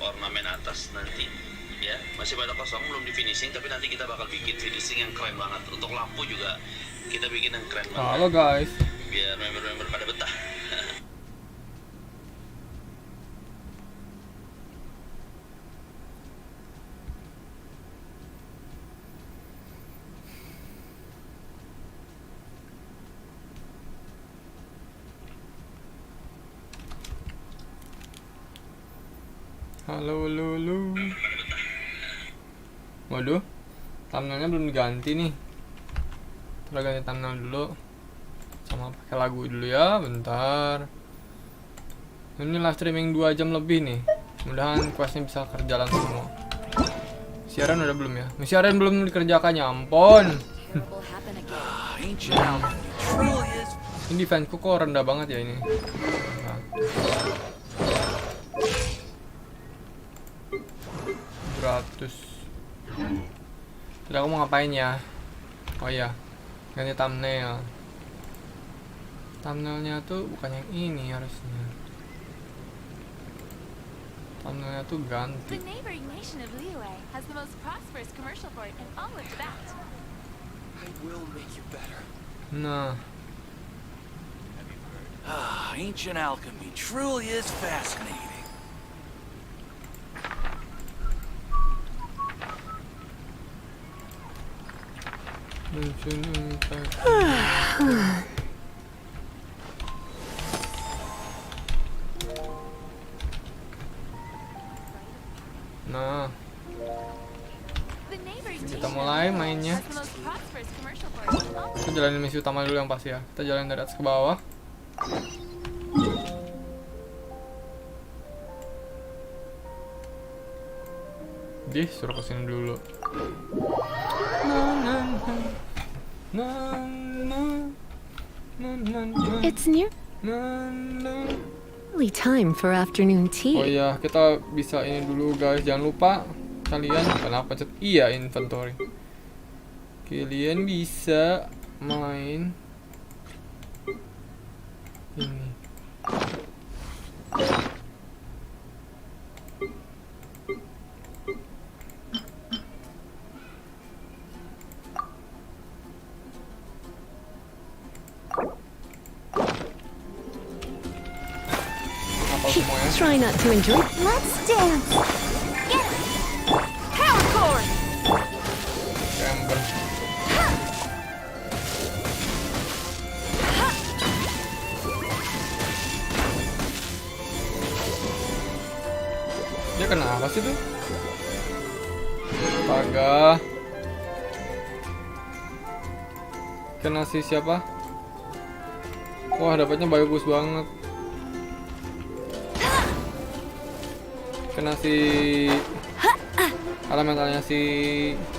ornamen atas nanti ya. Masih pada kosong, belum di finishing, tapi nanti kita bakal bikin finishing yang keren banget. Untuk lampu juga kita bikin yang keren banget. Halo guys. Biar member-member pada betah. Halo, halo, halo. Waduh, thumbnailnya belum diganti nih. Kita ganti thumbnail dulu. Sama pakai lagu dulu ya, bentar. Ini live streaming 2 jam lebih nih. Mudahan questnya bisa kerjalan semua. Siaran udah belum ya? Siaran belum dikerjakan, ya ampun. Ini defense-ku kok rendah banget ya ini. Nah. 100. Jadi aku mau ngapain ya? Oh iya, ganti thumbnail. Thumbnailnya tuh bukan yang ini harusnya. Thumbnailnya tuh ganti. Nah. Ancient alchemy truly is fascinating. Nah, kita mulai mainnya. Kita jalanin misi utama dulu yang pasti ya. Kita jalanin dari atas ke bawah. Suruh kesini dulu. It's nearly time for afternoon tea. Oh iya, kita bisa ini dulu guys. Jangan lupa kalian kenapa cet? Iya, inventory. Kalian bisa main ini. Try not to enjoy. Let's dance. Get it. Power chord. Ember. Dia kenapa sih tuh? Astaga. Kena si siapa? Wah, dapatnya bagus banget. Kena si elementalnya si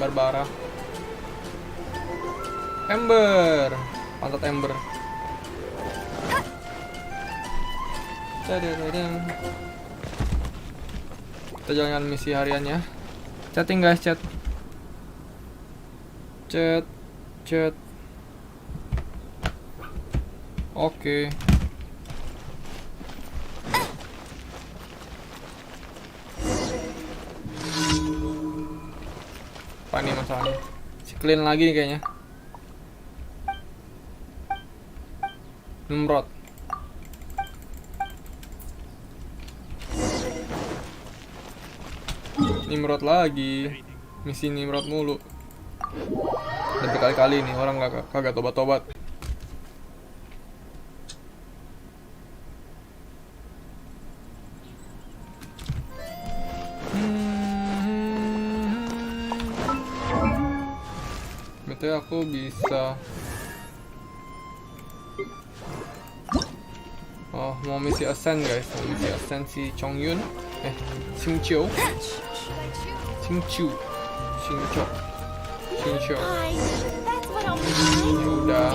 Barbara. Ember, pantat ember. Kita jalankan misi hariannya. Chatting guys, chat. Oke. Apa nih masalahnya? Si clean lagi nih kayaknya. Nimrod. Nimrod lagi. Misi Nimrod mulu. Dan berkali-kali nih orang kagak tobat-tobat. Betul, aku bisa. Oh, mau misi ascend guys. Mau misi ascend si Chongyun. Singchiu. Udah.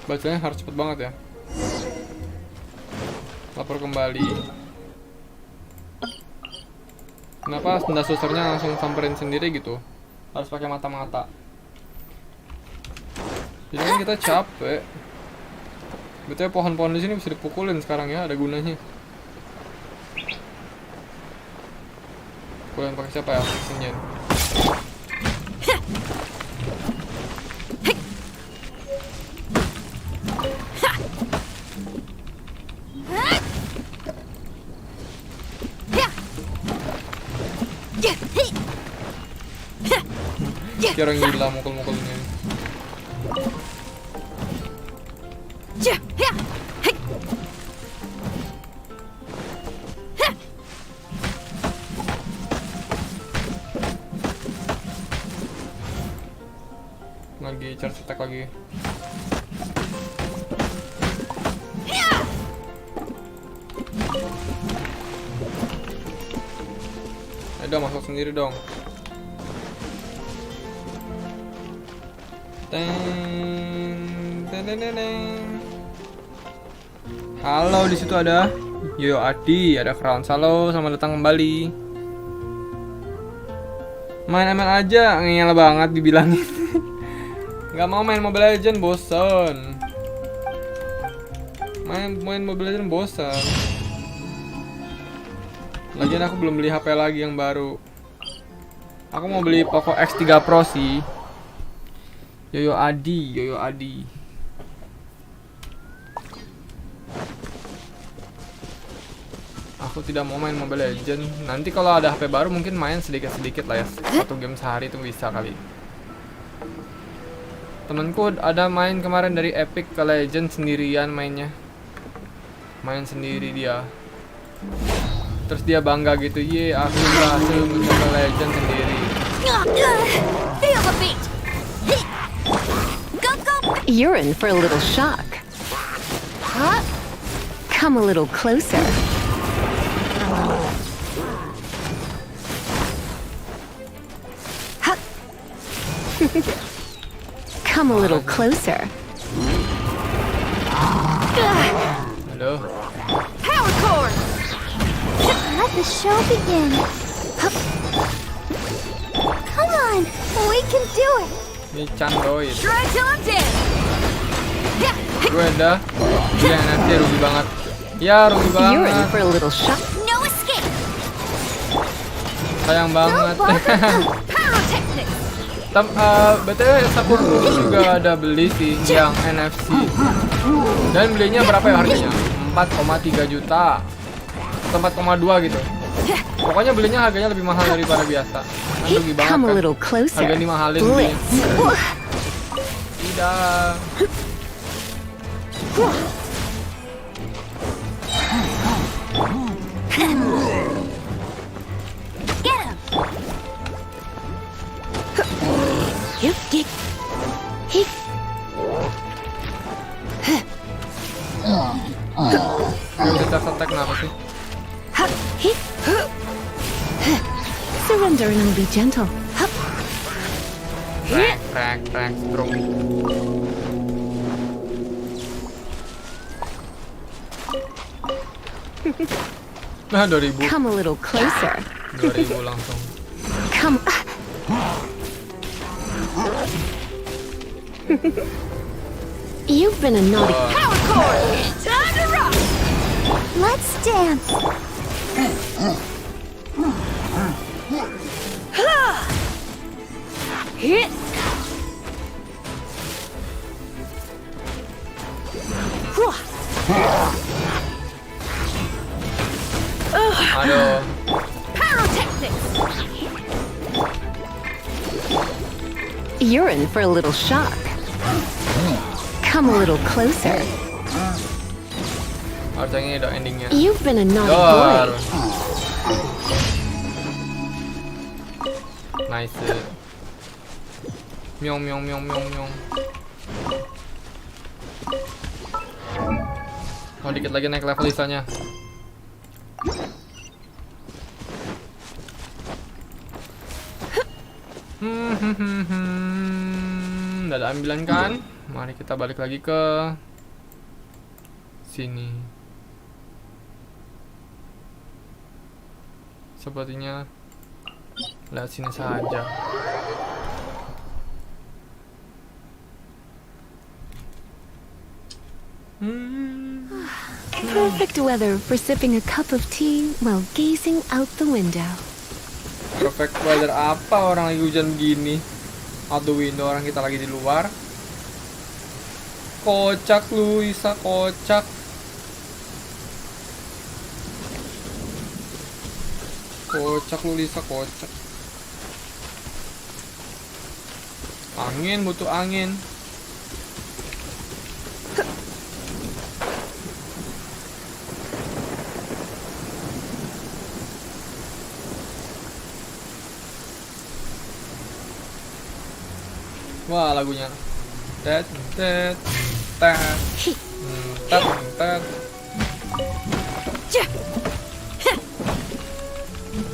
Bacanya harus cepet banget ya. Lapor kembali. Kenapa benda susternya langsung samperin sendiri gitu? harus pakai mata-mata. Jadi kan kita capek. Betul, pohon-pohon di sini bisa dipukulin sekarang ya, ada gunanya. Pukulin pakai siapa ya? Senyen. Kayak orang gila mukul-mukulnya. Lagi charge attack lagi. Ayo masuk sendiri dong. Halo, di situ ada Yoyo Adi, ada Crown. Halo, selamat datang kembali. Main ML aja, ngeyel banget dibilangin. Gak mau main Mobile Legends, bosan. Main Mobile Legends bosan. Lagian aku belum beli HP lagi yang baru. Aku mau beli Poco X3 Pro sih. Yoyo Adi. Aku tidak mau main Mobile Legends. Nanti kalau ada HP baru mungkin main sedikit-sedikit lah ya. 1 game sehari itu bisa kali. Temenku ada main kemarin dari Epic ke Legend sendirian mainnya. Main sendiri dia. Terus dia bangga gitu, ye aku berhasil mencoba Legend sendiri. Feel the beat. You're in for a little shock. Huh? Come a little closer. Huh. Come a little closer. Halo. Power cord. Let the show begin. Come on, we can do it. Ini Candroid. Try till I'm dead. Gue udah beli NFT rugi banget. Ya rugi You're in banget. for a little shock. No escape. Sayang banget. Pyrotechnics. BTW Sakurku juga ada beli sih yang NFC. Dan belinya berapa ya harganya? 4,3 juta. Atau 4,2 gitu. Pokoknya belinya harganya lebih mahal daripada biasa. Kan rugi banget Come a kan. little closer. Harga dimahalin beli. Blitz. Tidak. Get him. Yep, get. He. Kita attack kenapa sih? He. Surrender and I'll be gentle. Crack, strong. Nah, 2000. Come a little closer. 2000 langsung. Come. You've been a naughty. Power cord. Time to rock. Let's dance. Hit. Aduh. Pyrotechnics. You're in for a little shock. Come a little closer. Harusnya ini udah endingnya. You've been a naughty Dor. boy. Nice. Myong. Oh, dikit lagi naik level lisanya. Udah ada ambilan kan? Mari kita balik lagi ke sini. Sepertinya lihat sini saja. Perfect weather for sipping a cup of tea while gazing out the window. Perfect weather apa, orang lagi hujan begini? Out the window, orang kita lagi di luar. Kocak lu, Isa, kocak. Kocak lu, Lisa, kocak. Angin, butuh angin. Wah, lagunya. Tet tet tet tet tet.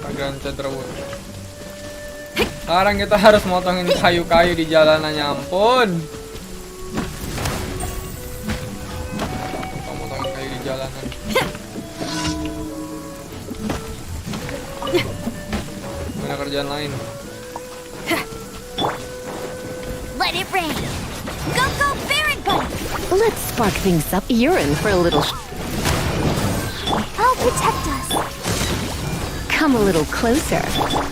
Bagian cedrawut. Sekarang kita harus motongin kayu-kayu di jalanannya, ampun. Motongin kayu di jalanan. Mana kerjaan lain? Let it rain. Go, go, Baron Bunny. Let's spark things up. You're in for a little. I'll protect us. Come a little closer.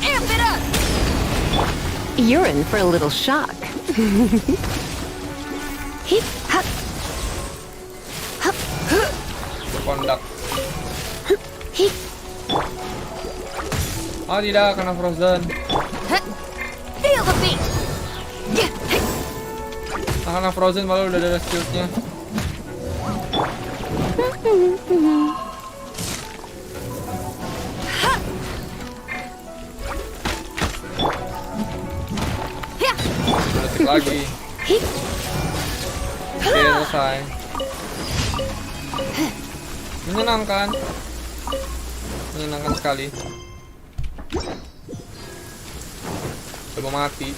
Amp it up. You're in for a little shock. Hip, hop. Hop. Kondak. Hip. Oh tidak, kena frozen. Feel the beat. Karena frozen malah udah ada shieldnya. Detik lagi. Oke, selesai. Menyenangkan. Menyenangkan sekali. Coba mati.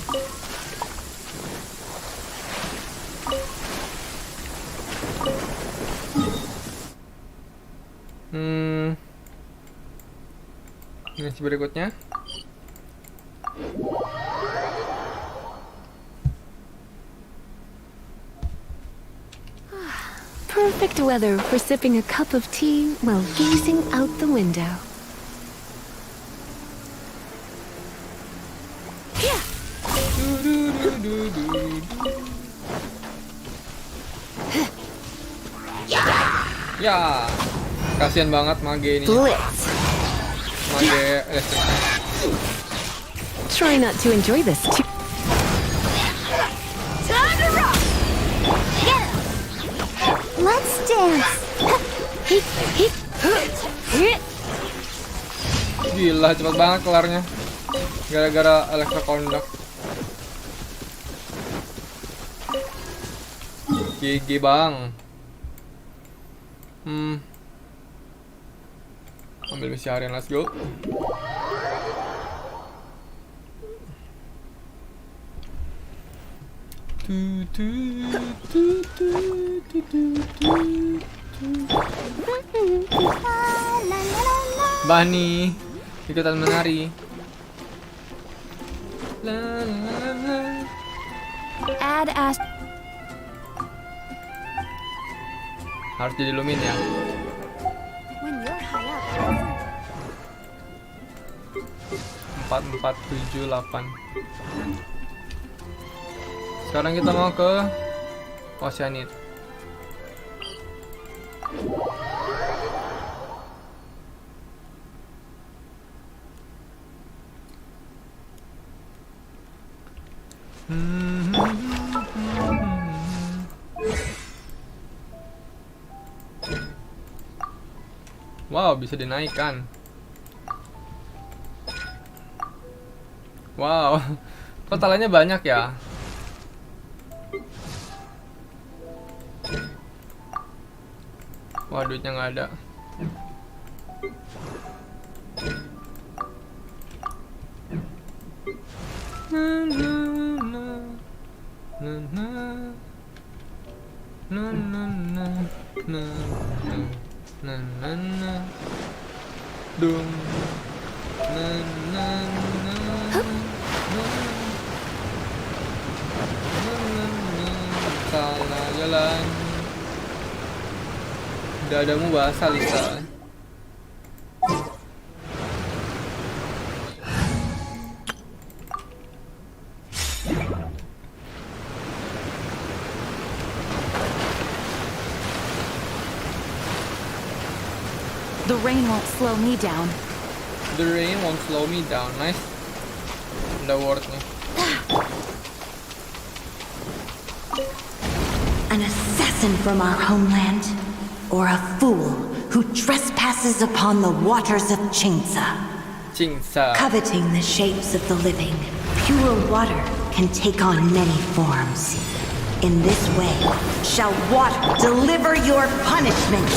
Ini berikutnya. Perfect weather for sipping a cup of tea while gazing out the window. Ya, kasihan banget mage ini. Blitz. Mage listriknya. Try not to enjoy this too. Time to rock. Get him. Let's dance. Hip, hip. Gila, cepet banget kelarnya. Gara-gara elektrokondak. GG bang. Ambil misi harian, let's go. Bani ikutan menari. Add as. Harus jadi lumin ya. When you're high up. 4, 4, 7, 8. Sekarang kita mau ke Oceanit. Wow, bisa dinaikkan. Wow, totalnya banyak ya. Wah, duitnya nggak ada. Dum. Salah jalan. Dadamu basah, Lisa. The rain won't slow me down. The rain won't slow me down. Nice. Udah wordnya. An assassin from our homeland, or a fool who trespasses upon the waters of Chingsa, Chingsa. coveting the shapes of the living. Pure water can take on many forms. In this way, shall water deliver your punishment.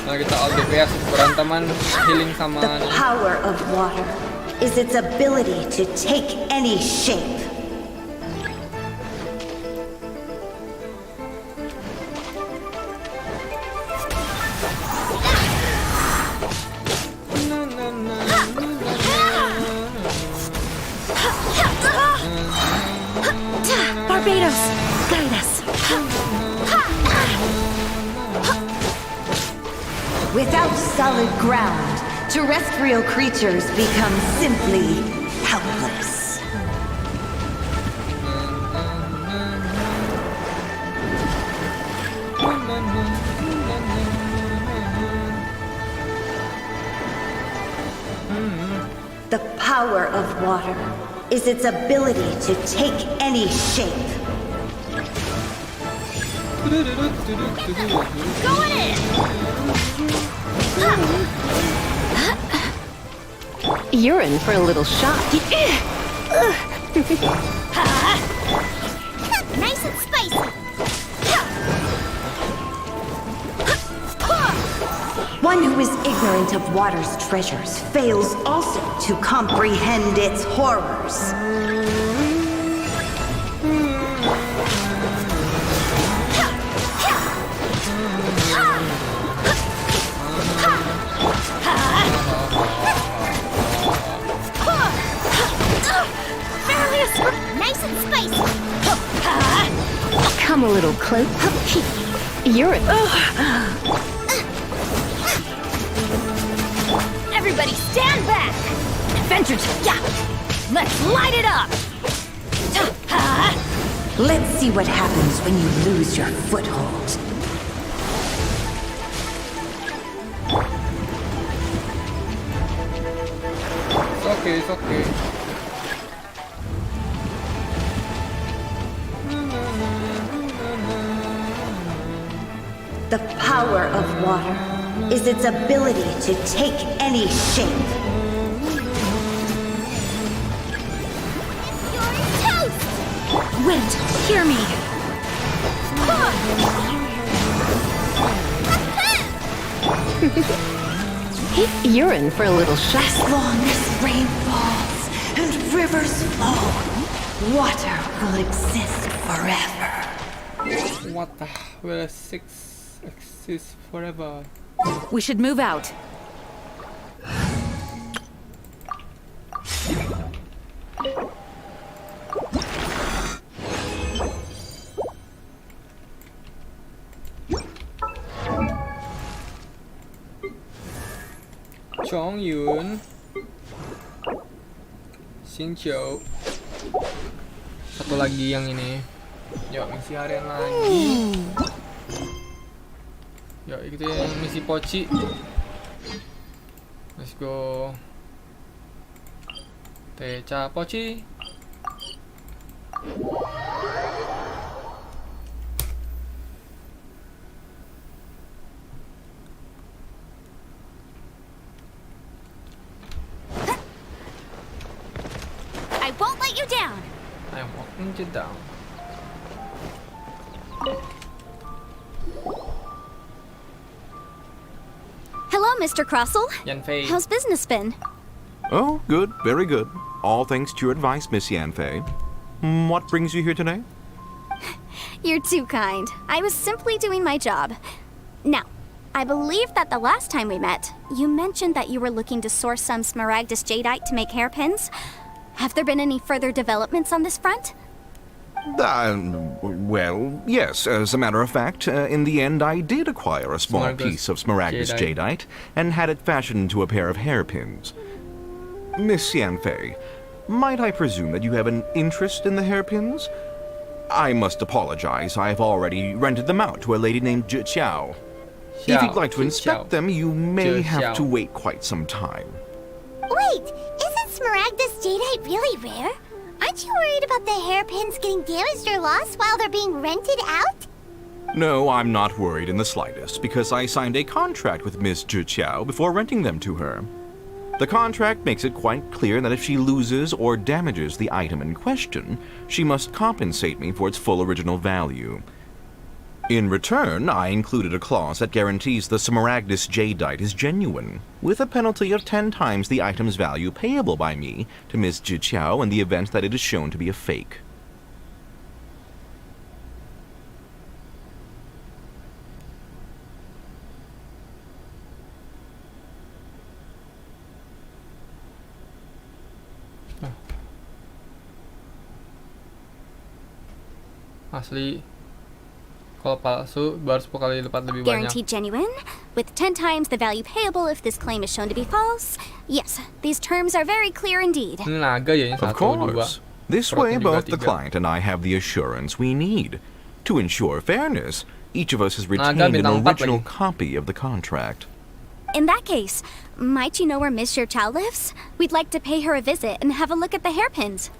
Nah, kita all DPS berantaman healing sama The power of water is its ability to take any shape. Barbados, guide us. Without solid ground, terrestrial creatures become simply helpless. The power of water is its ability to take any shape. You're in for a little shock. Nice and spicy. One who is ignorant of water's treasures fails also to comprehend its horrors. Nice and spicy. Come a little close. You're in. Everybody stand back. Adventure time. Yeah. Let's light it up. Let's see what happens when you lose your foothold. It's okay. The power of water is its ability to take any shape. You're toast. Wait, hear me. You're in for a little shock. As long as rain falls and rivers flow, water will exist forever. What the will six exist forever? We should move out. Chong Yun, Xin Chiu. Satu lagi yang ini. Yuk misi harian lagi. Yuk ikutin misi poci. Let's go. Teca poci. I won't let you down. I'm walking you down. Hello, Mr. Crossell. Yan Fei. How's business been? Oh, good, very good. All thanks to your advice, Miss Yanfei. What brings you here today? You're too kind. I was simply doing my job. Now, I believe that the last time we met, you mentioned that you were looking to source some smaragdus jadeite to make hairpins. Have there been any further developments on this front? Well, yes, as a matter of fact, in the end I did acquire a small piece of Smaragdus jadeite and had it fashioned into a pair of hairpins. Miss Yanfei, might I presume that you have an interest in the hairpins? I must apologize, I have already rented them out to a lady named Xiao. If you'd like to inspect them, you may have to wait quite some time. Wait, isn't Smaragdus jadeite really rare? Aren't you worried about the hairpins getting damaged or lost while they're being rented out? No, I'm not worried in the slightest, because I signed a contract with Miss Xiao before renting them to her. The contract makes it quite clear that if she loses or damages the item in question, she must compensate me for its full original value. In return, I included a clause that guarantees the Smaragdus jadeite is genuine, with a penalty of 10 times the item's value payable by me to Miss Xiao in the event that it is shown to be a fake. Asli. Kalau palsu baru 10 kali lipat lebih banyak. Guaranteed genuine, with 10 times the value payable if this claim is shown to be false. Yes, these terms are very clear indeed. Ini naga ya, ini Of 1, 2. course. This way, both the client and I have the assurance we need. To ensure fairness, each of us has retained an original copy of the contract. In that case, might you know where Miss Xiao lives? We'd like to pay her a visit and have a look at the hairpins.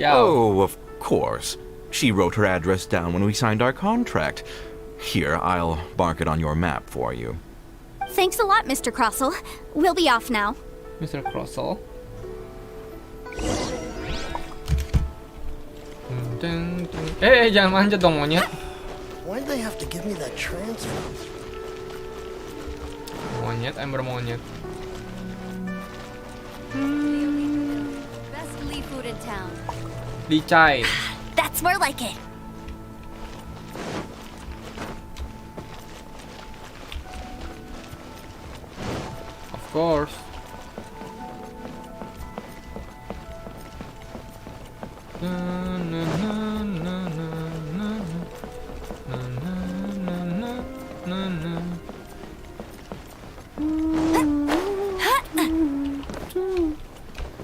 Oh, of course. She wrote her address down when we signed our contract. Here, I'll mark it on your map for you. Thanks a lot, Mr. Crossell. We'll be off now. Mr. Crossell. Jangan manjat dong, monyet. Why'd they have to give me that transfer? Monyet, ember monyet. Best Lee food in town. Dicai. That's more like it. Of course.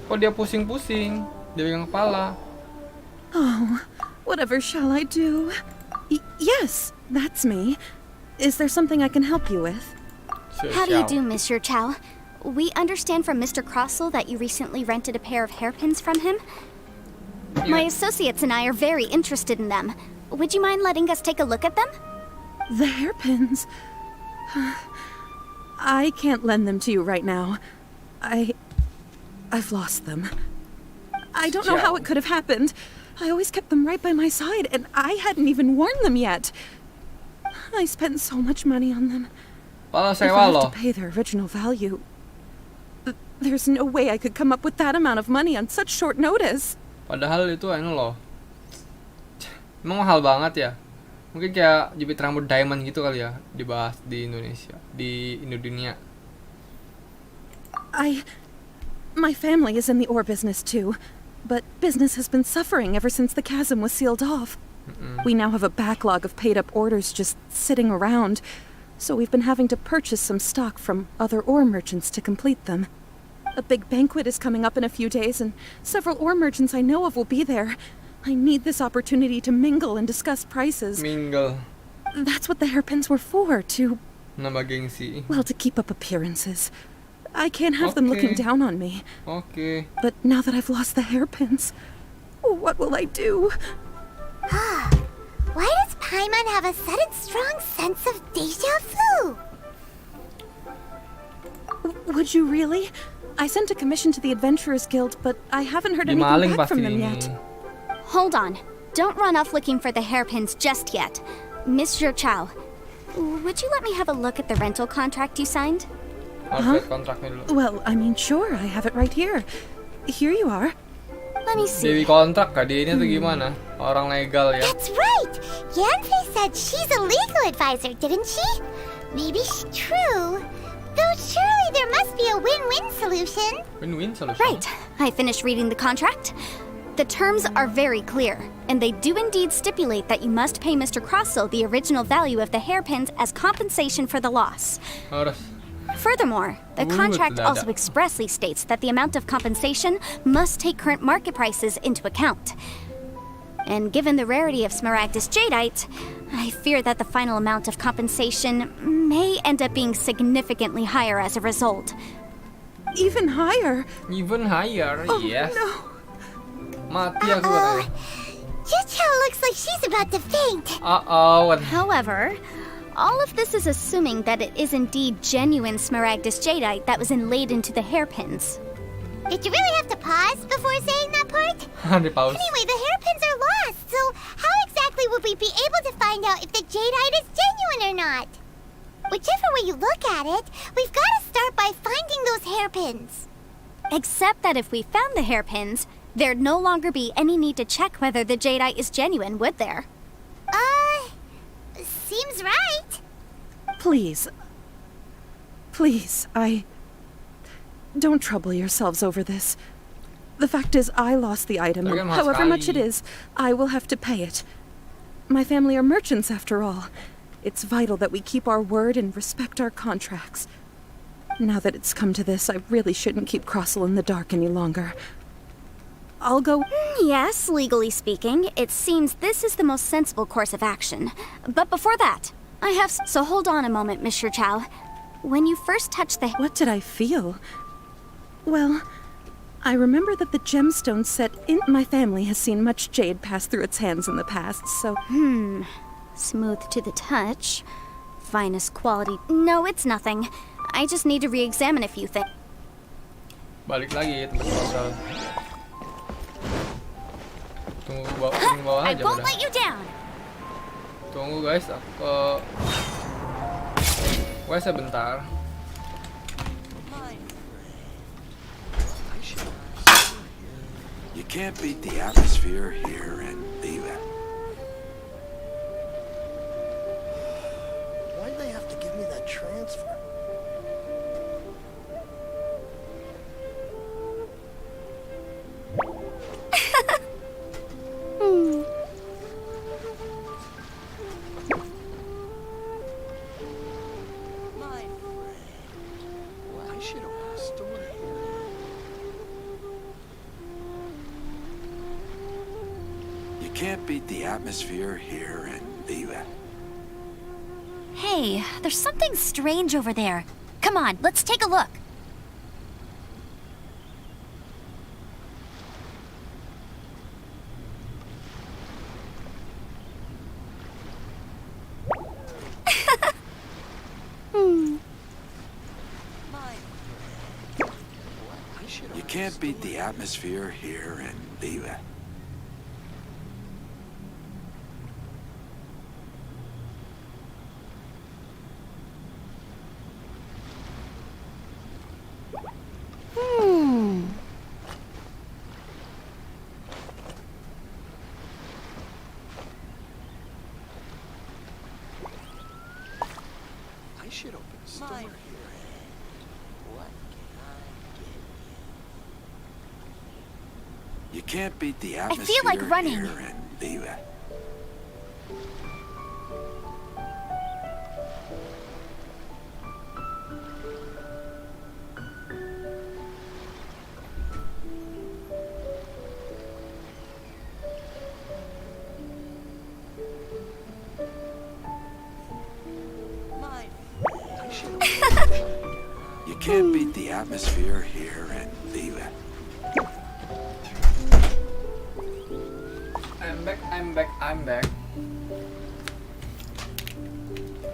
Kok dia pusing-pusing? Dia pegang kepala. Oh, whatever shall I do? Yes, that's me. Is there something I can help you with? How do you do, Mr. Chow? We understand from Mr. Crossell that you recently rented a pair of hairpins from him. My associates and I are very interested in them. Would you mind letting us take a look at them? The hairpins? I can't lend them to you right now. I've lost them. I don't know how it could have happened. I always kept them right by my side, and I hadn't even worn them yet. I spent so much money on them. If I have to pay their original value, there's no way I could come up with that amount of money on such short notice. Padahal itu anu loh. Emang mahal banget ya. Mungkin kayak jepit rambut diamond gitu kali ya, dibahas di Indonesia, di Indodunia. My family is in the ore business too. But business has been suffering ever since the chasm was sealed off. We now have a backlog of paid-up orders just sitting around, so we've been having to purchase some stock from other ore merchants to complete them. A big banquet is coming up in a few days, and several ore merchants I know of will be there. I need this opportunity to mingle and discuss prices. Mingle. That's what the hairpins were for, to... Nambah gengsi. Well, to keep up appearances. I can't have them looking down on me. Okay. But now that I've lost the hairpins, what will I do? Why does Paimon have a sudden strong sense of deja vu? Would you really? I sent a commission to the Adventurers Guild, but I haven't heard anything back from them yet. Hold on. Don't run off looking for the hairpins just yet. Mr. Chow, would you let me have a look at the rental contract you signed? Huh? Well, I mean, sure, I have it right here. Here you are. Let me see. Dewi kontrak kah dia ini tuh gimana? Orang legal ya. That's right! Yanfei said she's a legal advisor, didn't she? Maybe it's true. Though surely there must be a win-win solution. Win-win solution? Right. I finished reading the contract. The terms are very clear, and they do indeed stipulate that you must pay Mr. Crossel the original value of the hairpins as compensation for the loss. Harus. Furthermore, the contract tidak also ada. expressly states that the amount of compensation must take current market prices into account. And given the rarity of Smaragdus jadeite, I fear that the final amount of compensation may end up being significantly higher as a result. Even higher? Even higher, Oh, yes. no. Mati aku katanya. Jucho looks like she's about to faint. Uh-oh. However, all of this is assuming that it is indeed genuine Smaragdus jadeite that was inlaid into the hairpins. Did you really have to pause before saying that part? Di pause. Anyway, the hairpins are lost, so how exactly would we be able to find out if the jadeite is genuine or not? Whichever way you look at it, we've got to start by finding those hairpins. Except that if we found the hairpins, there'd no longer be any need to check whether the jadeite is genuine, would there? Seems right. Please. Please, don't trouble yourselves over this. The fact is, I lost the item. Jangan mas However much it sekali. is, I will have to pay it. My family are merchants, after all. It's vital that we keep our word and respect our contracts. Now that it's come to this, I really shouldn't keep Crossel in the dark any longer. I'll go... Yes, legally speaking, it seems this is the most sensible course of action. But before that, I have... So hold on a moment, Mr. Chow. When you first touched the... What did I feel? Well, I remember that the gemstone set in my family has seen much jade pass through its hands in the past, so... Smooth to the touch. Finest quality... No, it's nothing. I just need to re-examine a few things. Balik lagi tempat Crossel. Tunggu bawah I aja won't udah. let you down. Tunggu guys, aku WC bentar. You can't beat the atmosphere here and leave it. Why'd they have to give me that transfer? You can't beat the atmosphere here and leave it. Hey, there's something strange over there. Come on, let's take a look. You can't beat the atmosphere here and leave it. I should open a store here. What can I get you? You can't beat the atmosphere feel like running. here and leave it. You can't beat the atmosphere here and leave it. I'm back.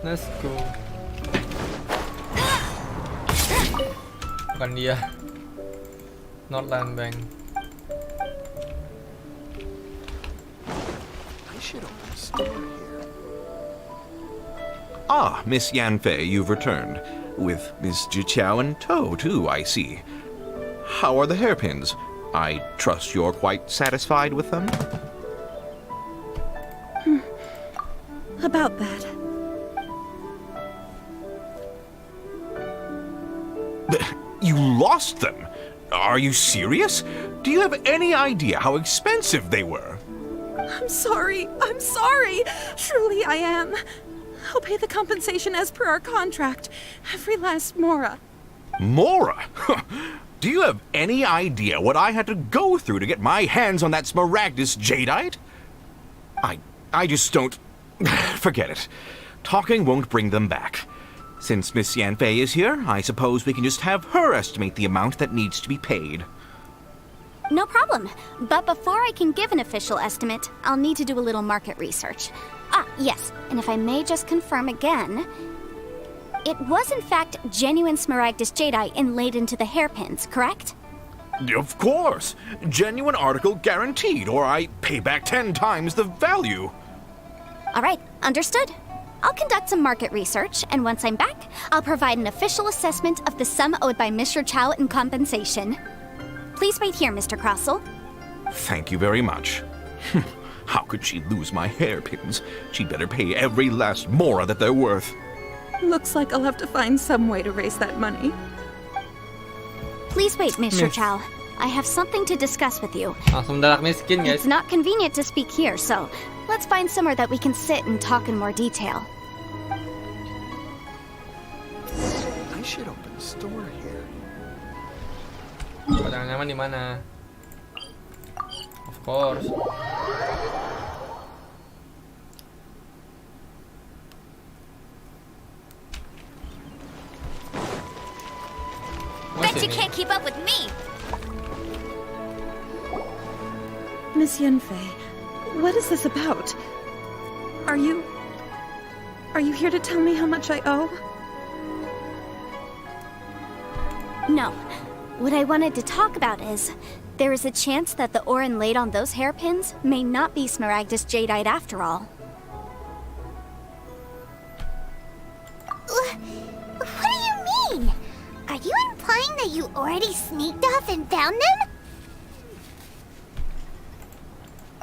Let's go. Bukan dia. Northland Bank. I should open a store here. Ah, Miss Yanfei, you've returned. With Miss Jiqiao in tow, too, I see. How are the hairpins? I trust you're quite satisfied with them? About that. You lost them? Are you serious? Do you have any idea how expensive they were? I'm sorry. Truly I am. I'll pay the compensation as per our contract. Every last mora. Mora? Do you have any idea what I had to go through to get my hands on that smaragdus jadeite? I just don't... Forget it. Talking won't bring them back. Since Miss Yanfei is here, I suppose we can just have her estimate the amount that needs to be paid. No problem. But before I can give an official estimate, I'll need to do a little market research. Yes. And if I may just confirm again, it was in fact genuine smaragdus jadeite inlaid into the hairpins, correct? Of course. Genuine article guaranteed, or I pay back 10 times the value. All right, understood. I'll conduct some market research, and once I'm back, I'll provide an official assessment of the sum owed by Mr. Chow in compensation. Please wait here, Mr. Crossell. Thank you very much. How could she lose my hairpins? She'd better pay every last mora that they're worth. Looks like I'll have to find some way to raise that money. Please wait, Mr. Chow. I have something to discuss with you. Langsung dadak miskin, guys. It's not convenient to speak here, so let's find somewhere that we can sit and talk in more detail. I should open a store here. Padang nyaman di mana? Of course. Bet you can't keep up with me! Miss Yanfei, what is this about? Are you here to tell me how much I owe? No. What I wanted to talk about is, there is a chance that the ore inlaid on those hairpins may not be smaragdus jadeite after all. What do you mean? Are you implying that you already sneaked off and found them?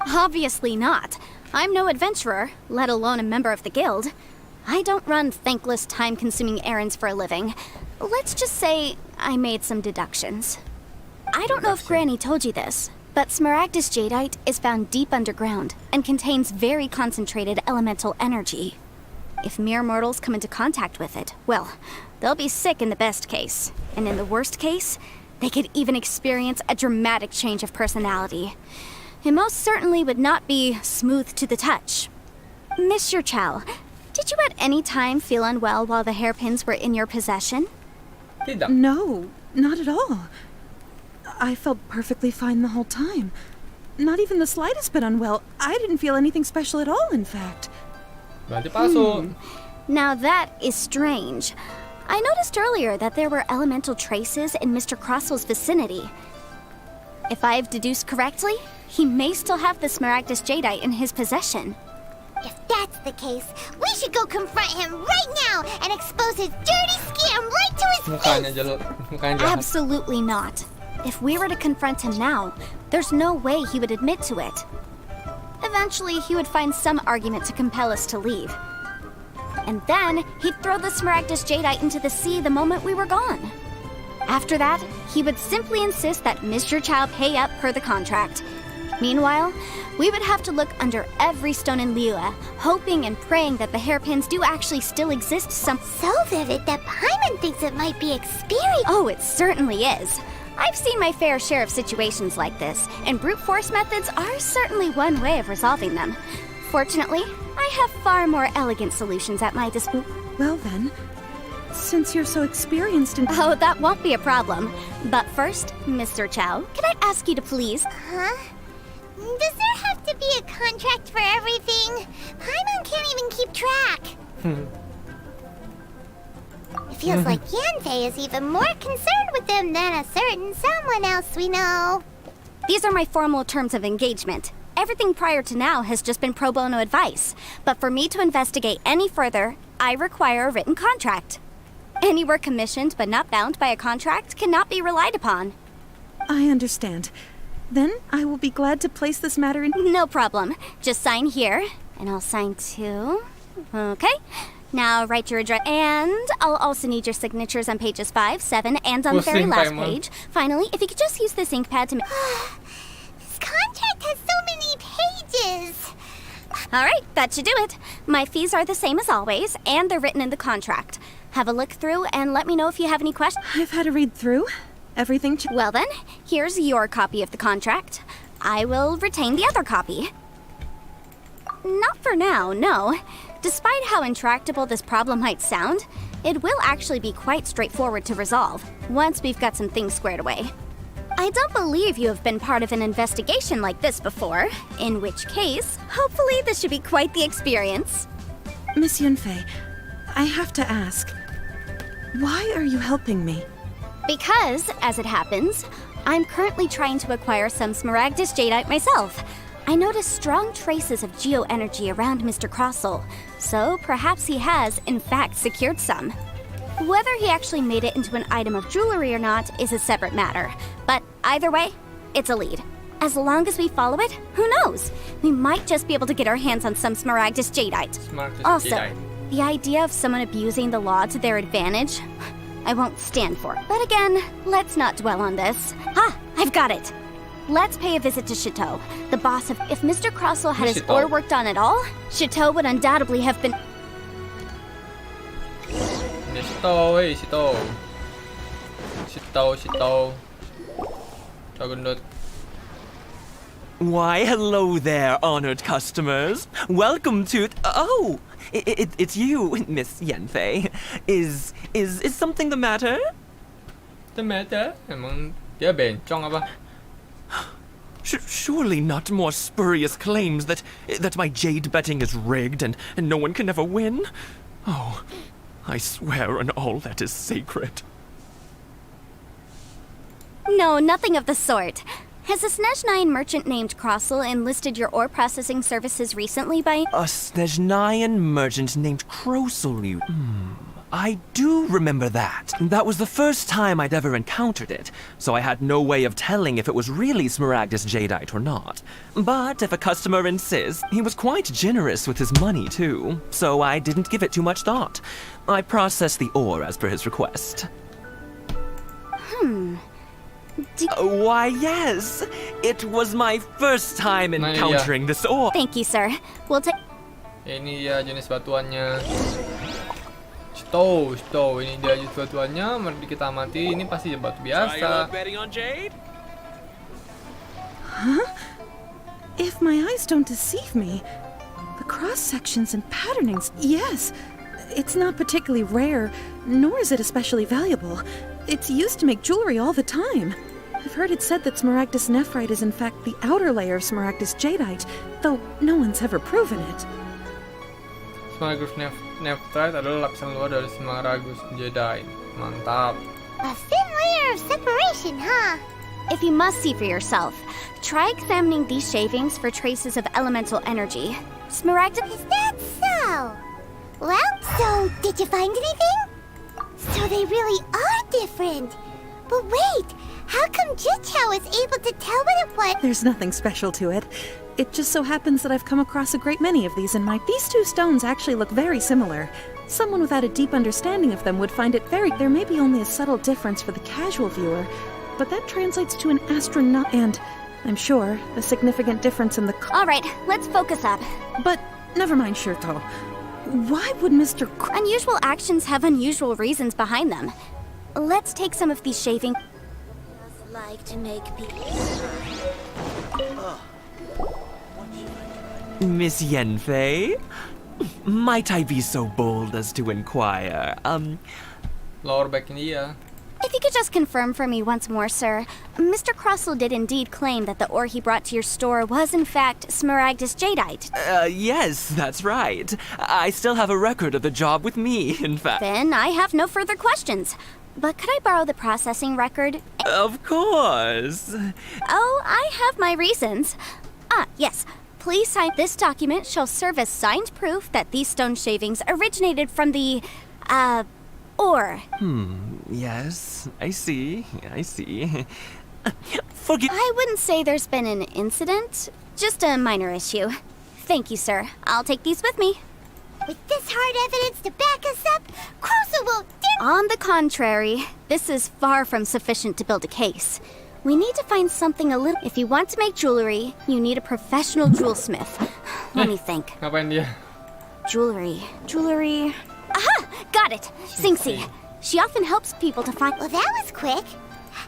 Obviously not. I'm no adventurer, let alone a member of the guild. I don't run thankless, time-consuming errands for a living. Let's just say I made some deductions. I don't know if Granny told you this, but smaragdus jadeite is found deep underground and contains very concentrated elemental energy. If mere mortals come into contact with it, well, they'll be sick in the best case. And in the worst case, they could even experience a dramatic change of personality. It most certainly would not be smooth to the touch. Mr. Chow, did you at any time feel unwell while the hairpins were in your possession? Tidak. No, not at all. I felt perfectly fine the whole time. Not even the slightest bit unwell. I didn't feel anything special at all, in fact. Berarti palsu. Now that is strange. I noticed earlier that there were elemental traces in Mr. Crossell's vicinity. If I've deduced correctly, he may still have the smaragdus jadeite in his possession. If that's the case, we should go confront him right now and expose his dirty scam right to his Mukanya face! Mukanya jahat. Absolutely not. If we were to confront him now, there's no way he would admit to it. Eventually, he would find some argument to compel us to leave. And then, he'd throw the smaragdus jadeite into the sea the moment we were gone. After that, he would simply insist that Mr. Chow pay up per the contract. Meanwhile, we would have to look under every stone in Liyue, hoping and praying that the hairpins do actually still exist So vivid that Paimon thinks it might be experience. Oh, it certainly is. I've seen my fair share of situations like this, and brute force methods are certainly one way of resolving them. Fortunately, I have far more elegant solutions at my disposal. Well then, since you're so experienced in... Oh, that won't be a problem. But first, Mr. Chow, can I ask you to please... Huh? Does there have to be a contract for everything? Paimon can't even keep track. It feels like Yanfei is even more concerned with them than a certain someone else we know. These are my formal terms of engagement. Everything prior to now has just been pro bono advice. But for me to investigate any further, I require a written contract. Any work commissioned but not bound by a contract cannot be relied upon. I understand. Then I will be glad to place this matter in... No problem. Just sign here, and I'll sign too. Okay. Now write your address, and I'll also need your signatures on pages 5, 7, and on the very last page. Finally, if you could just use this ink pad to This contract has so many pages. Alright, that should do it. My fees are the same as always, and they're written in the contract. Have a look through and let me know if you have any questions. I've had a read through. Everything. Well then, here's your copy of the contract. I will retain the other copy. Not for now, no. Despite how intractable this problem might sound, it will actually be quite straightforward to resolve, once we've got some things squared away. I don't believe you have been part of an investigation like this before, in which case, hopefully this should be quite the experience. Miss Yunfei, I have to ask, why are you helping me? Because, as it happens, I'm currently trying to acquire some Smaragdus Jadeite myself. I noticed strong traces of geoenergy around Mr. Crossell, so perhaps he has, in fact, secured some. Whether he actually made it into an item of jewelry or not is a separate matter, but either way, it's a lead. As long as we follow it, who knows? We might just be able to get our hands on some Smaragdus Jadeite. Also, the idea of someone abusing the law to their advantage, I won't stand for. But again, let's not dwell on this. I've got it. Let's pay a visit to Chateau, the boss of... If Mr. Crossell had his ore worked on at all, Chateau would undoubtedly have been... Why, hello there, honored customers. Welcome to... Oh, it's you, Miss Yanfei. Is something the matter? The matter? Emang dia bencong apa? Surely not more spurious claims that my jade betting is rigged and no one can ever win? Oh, I swear on all that is sacred. No, nothing of the sort. Has a Snezhnayan merchant named Crossell enlisted your ore processing services recently by... A Snezhnayan merchant named Crossell. I do remember that. That was the first time I'd ever encountered it, so I had no way of telling if it was really Smaragdus Jadeite or not. But if a customer insists, he was quite generous with his money too, so I didn't give it too much thought. I processed the ore as per his request. Why, yes. It was my first time encountering this ore. Thank you, sir. We'll take... Ini dia jenis batuannya. Stow. Ini dia jenis batuannya. Mari kita amati. Ini pasti batu biasa. Huh? If my eyes don't deceive me, the cross sections and patternings, yes. It's not particularly rare, nor is it especially valuable. It's used to make jewelry all the time. I've heard it said that Smaragdus nephrite is in fact the outer layer of Smaragdus Jadeite, though no one's ever proven it. Smaragdus nephrite adalah lapisan luar dari Smaragdus Jadeite. Mantap. A thin layer of separation, huh? If you must see for yourself, try examining these shavings for traces of elemental energy. Smaragdus... Is that so? Well, so did you find anything? So they really are different. But wait, how come Jichao was able to tell what it was? There's nothing special to it. It just so happens that I've come across a great many of these in my... These two stones actually look very similar. Someone without a deep understanding of them would find it very... There may be only a subtle difference for the casual viewer, but that translates to an astronaut... And, I'm sure, a significant difference in the... Alright, let's focus up. But, never mind, Shirto. Why would Mr. Unusual actions have unusual reasons behind them. Let's take some of these shavings. Like to make people... Miss Yanfei? Might I be so bold as to inquire, Lower back in dia. If you could just confirm for me once more, sir. Mr. Crossell did indeed claim that the ore he brought to your store was in fact Smaragdus Jadeite. Yes, that's right. I still have a record of the job with me, in fact. Then I have no further questions. But could I borrow the processing record? Of course. Oh, I have my reasons. Yes. Please sign. This document shall serve as signed proof that these stone shavings originated from the, ore. Yes, I see. I wouldn't say there's been an incident, just a minor issue. Thank you, sir. I'll take these with me. With this hard evidence to back us up, Krosa won't dare— On the contrary, this is far from sufficient to build a case. We need to find something a little— If you want to make jewelry, you need a professional jewelsmith. Let me think. Ngapain dia? Jewelry. Aha! Got it! Singsi. She often helps people to find— Well, that was quick.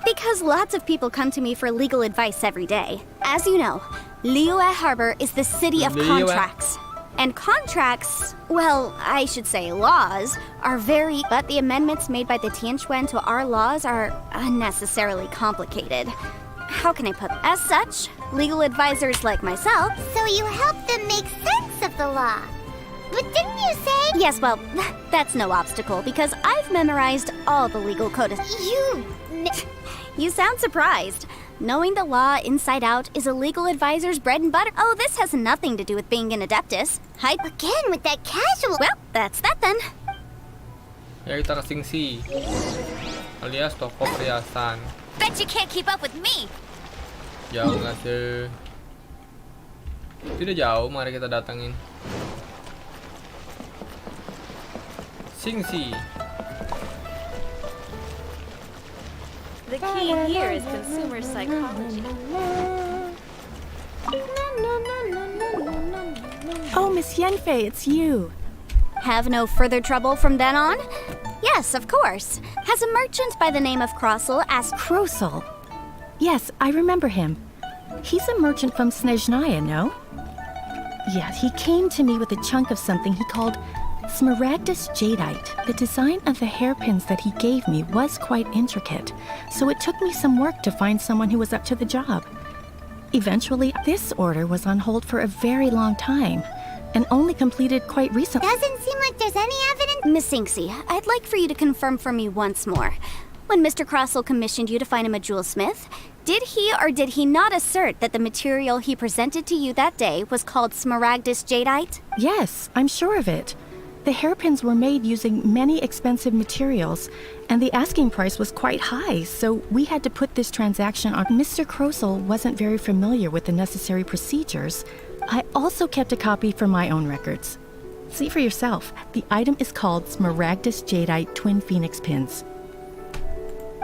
Because lots of people come to me for legal advice every day. As you know, Liyue Harbor is the city of Liyue. contracts. And contracts, well, I should say laws, are very— But the amendments made by the Tianquan to our laws are unnecessarily complicated. How can I put— As such, legal advisors like myself— So you help them make sense of the law. But didn't you say— Yes, well, that's no obstacle, because I've memorized all the legal codes. You sound surprised. Knowing the law inside out is a legal advisor's bread and butter. Oh, this has nothing to do with being an adeptus. Again with that casual— Well, that's that then. Ya kita ke Singsi, alias toko perhiasan. Bet you can't keep up with me. Jauh nggak sih? Tidak jauh, mari kita datangin Singsi. The key here is consumer psychology. Oh, Miss Yenfei, it's you. Have no further trouble from then on? Yes, of course. Has a merchant by the name of Krossel asked— Krossel? Yes, I remember him. He's a merchant from Snezhnaya, no? Yeah, he came to me with a chunk of something he called Smaragdus jadeite. The design of the hairpins that he gave me was quite intricate, so it took me some work to find someone who was up to the job. Eventually, this order was on hold for a very long time, and only completed quite recently. Doesn't seem like there's any evidence— Miss Singsi, I'd like for you to confirm for me once more. When Mr. Krossel commissioned you to find him a jewelsmith, did he or did he not assert that the material he presented to you that day was called Smaragdus jadeite? Yes, I'm sure of it. The hairpins were made using many expensive materials, and the asking price was quite high, so we had to put this transaction on. Mr. Krossel wasn't very familiar with the necessary procedures. I also kept a copy for my own records. See for yourself, the item is called Smaragdus jadeite Twin Phoenix Pins.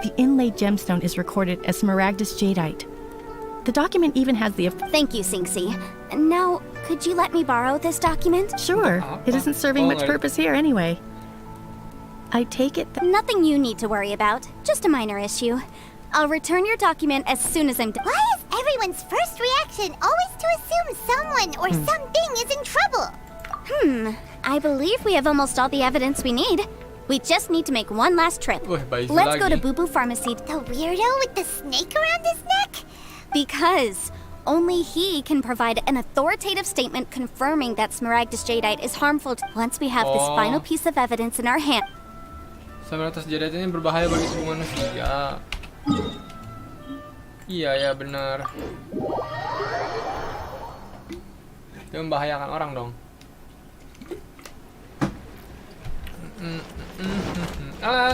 The inlaid gemstone is recorded as Smaragdus jadeite. The document even has the— Thank you, Singsi. Now, could you let me borrow this document? Sure. It isn't serving much purpose here anyway. I take it that— Nothing you need to worry about. Just a minor issue. I'll return your document as soon as I'm done. Why is everyone's first reaction always to assume someone or something is in trouble? I believe we have almost all the evidence we need. We just need to make one last trip. Let's go to Boo Boo Pharmacy. The weirdo with the snake around his neck? Because only he can provide an authoritative statement confirming that Smaragdus jadeite is harmful. Once we have this final piece of evidence in our hand. Smaragdus jadeite ini berbahaya bagi tubuh manusia. Iya ya benar. Dia membahayakan orang dong.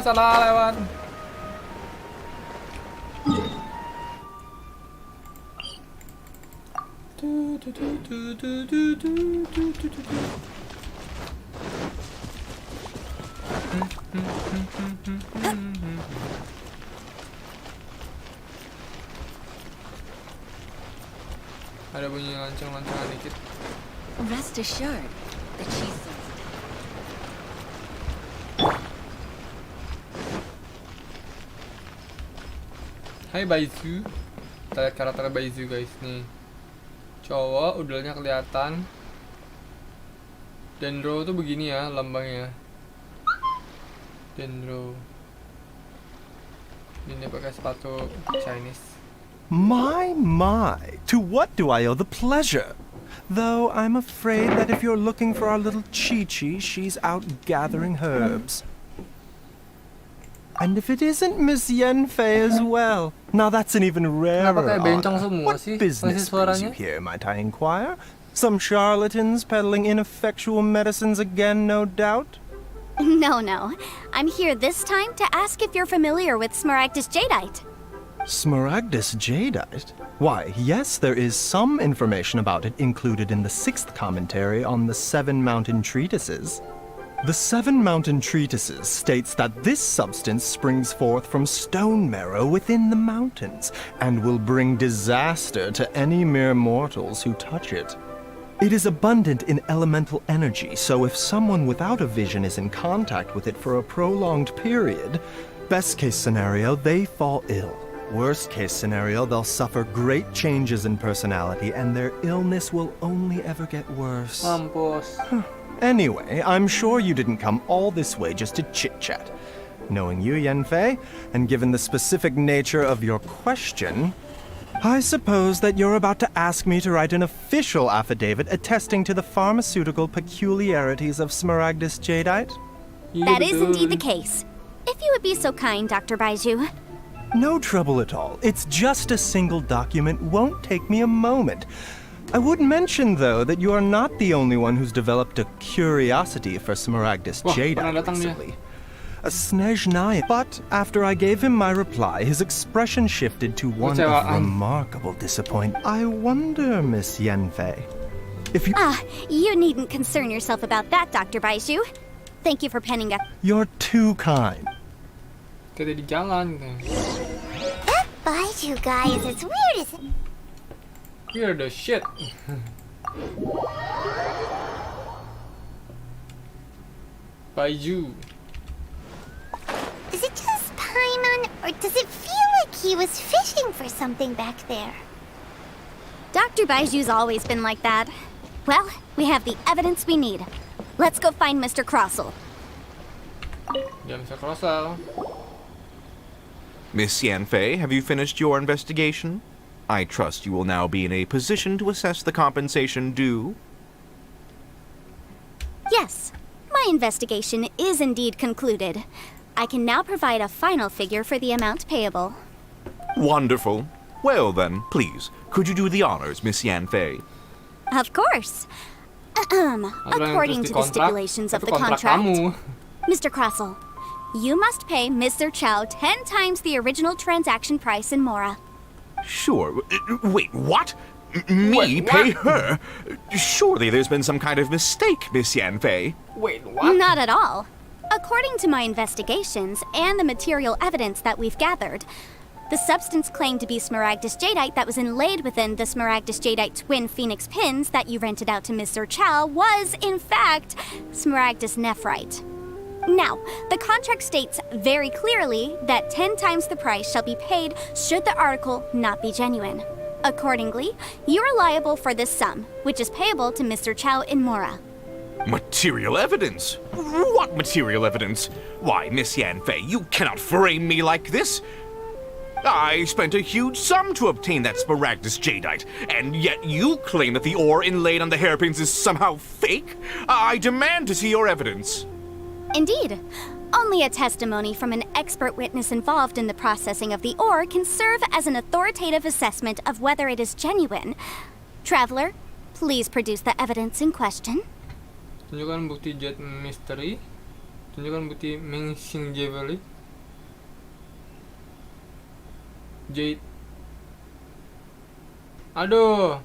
Salah lewat. Ada bunyi lancang-lancangan dikit. Rest assured that she's Hai Baizu. Kita lihat karakter Baizu guys nih. Cowok, udahnya kelihatan. Dendro tuh begini ya lambangnya. Dendro. Ini pakai sepatu Chinese. My, to what do I owe the pleasure? Though I'm afraid that if you're looking for our little Chi-Chi, she's out gathering herbs. And if it isn't Miss Yenfei as well, now that's an even rarer honor. What business brings you here, might I inquire? Some charlatans peddling ineffectual medicines again, no doubt? No. I'm here this time to ask if you're familiar with Smaragdus jadeite. Smaragdus jadeite? Why, yes, there is some information about it included in the 6th commentary on the 7 Mountain Treatises. The 7 Mountain Treatises states that this substance springs forth from stone marrow within the mountains and will bring disaster to any mere mortals who touch it. It is abundant in elemental energy, so if someone without a vision is in contact with it for a prolonged period, best case scenario, they fall ill. Worst case scenario, they'll suffer great changes in personality and their illness will only ever get worse. Mampus. Anyway, I'm sure you didn't come all this way just to chit-chat. Knowing you, Yanfei, and given the specific nature of your question, I suppose that you're about to ask me to write an official affidavit attesting to the pharmaceutical peculiarities of Smaragdus jadeite? That is indeed the case. If you would be so kind, Dr. Baiju. No trouble at all. It's just a single document, won't take me a moment. I would mention, though, that you are not the only one who's developed a curiosity for Smaragdus jadeite recently. A Snezhnaya. But after I gave him my reply, his expression shifted to one of remarkable disappointment. I wonder, Miss Yanfei, if you... You needn't concern yourself about that, Dr. Baiju. Thank you for penning up. You're too kind. Kita di jalan kan. That Baiju guy is as weird as... Weird as shit. Baiju. Is it just Paimon, or does it feel like he was fishing for something back there? Dr. Baiju's always been like that. Well, we have the evidence we need. Let's go find Mr. Crossell. Ya, Mr. Crossell. Miss Yanfei, have you finished your investigation? I trust you will now be in a position to assess the compensation due. Yes, my investigation is indeed concluded. I can now provide a final figure for the amount payable. Wonderful. Well then, please, could you do the honors, Miss Yanfei? Of course. According to the stipulations of the contract, Mr. Crossell, you must pay Mr. Chow 10 times the original transaction price in Mora. Sure. Wait, what? Me pay her? Surely there's been some kind of mistake, Miss Yanfei. Wait, what? Not at all. According to my investigations and the material evidence that we've gathered, the substance claimed to be Smaragdus jadeite that was inlaid within the Smaragdus jadeite twin phoenix pins that you rented out to Mr. Chow was, in fact, Smaragdus nephrite. Now, the contract states very clearly that 10 times the price shall be paid should the article not be genuine. Accordingly, you are liable for this sum, which is payable to Mr. Chow in Mora. Material evidence? What material evidence? Why, Miss Yanfei, you cannot frame me like this. I spent a huge sum to obtain that Smaragdus jadeite, and yet you claim that the ore inlaid on the hairpins is somehow fake? I demand to see your evidence. Indeed. Only a testimony from an expert witness involved in the processing of the ore can serve as an authoritative assessment of whether it is genuine. Traveler, please produce the evidence in question. Tunjukkan bukti jet mystery. Tunjukkan bukti mixing jewelry. Jade. Aduh.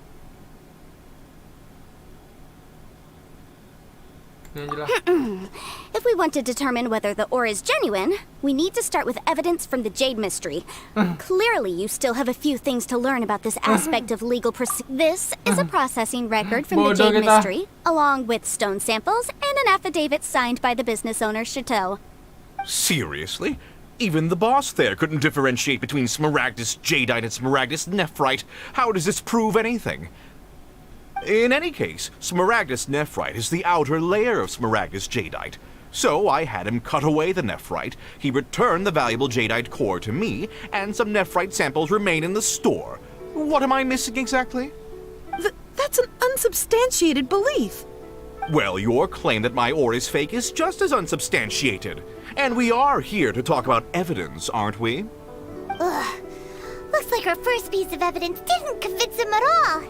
If we want to determine whether the ore is genuine, we need to start with evidence from the Jade mystery. Clearly, you still have a few things to learn about this aspect of legal This is a processing record from the Jade mystery, along with stone samples and an affidavit signed by the business owner, Chateau. Seriously? Even the boss there couldn't differentiate between Smaragdus jadeite and Smaragdus nephrite. How does this prove anything? In any case, Smaragdus nephrite is the outer layer of Smaragdus jadeite. So I had him cut away the nephrite, he returned the valuable jadeite core to me, and some nephrite samples remain in the store. What am I missing exactly? That's an unsubstantiated belief. Well, your claim that my ore is fake is just as unsubstantiated. And we are here to talk about evidence, aren't we? Ugh. Looks like our first piece of evidence didn't convince him at all.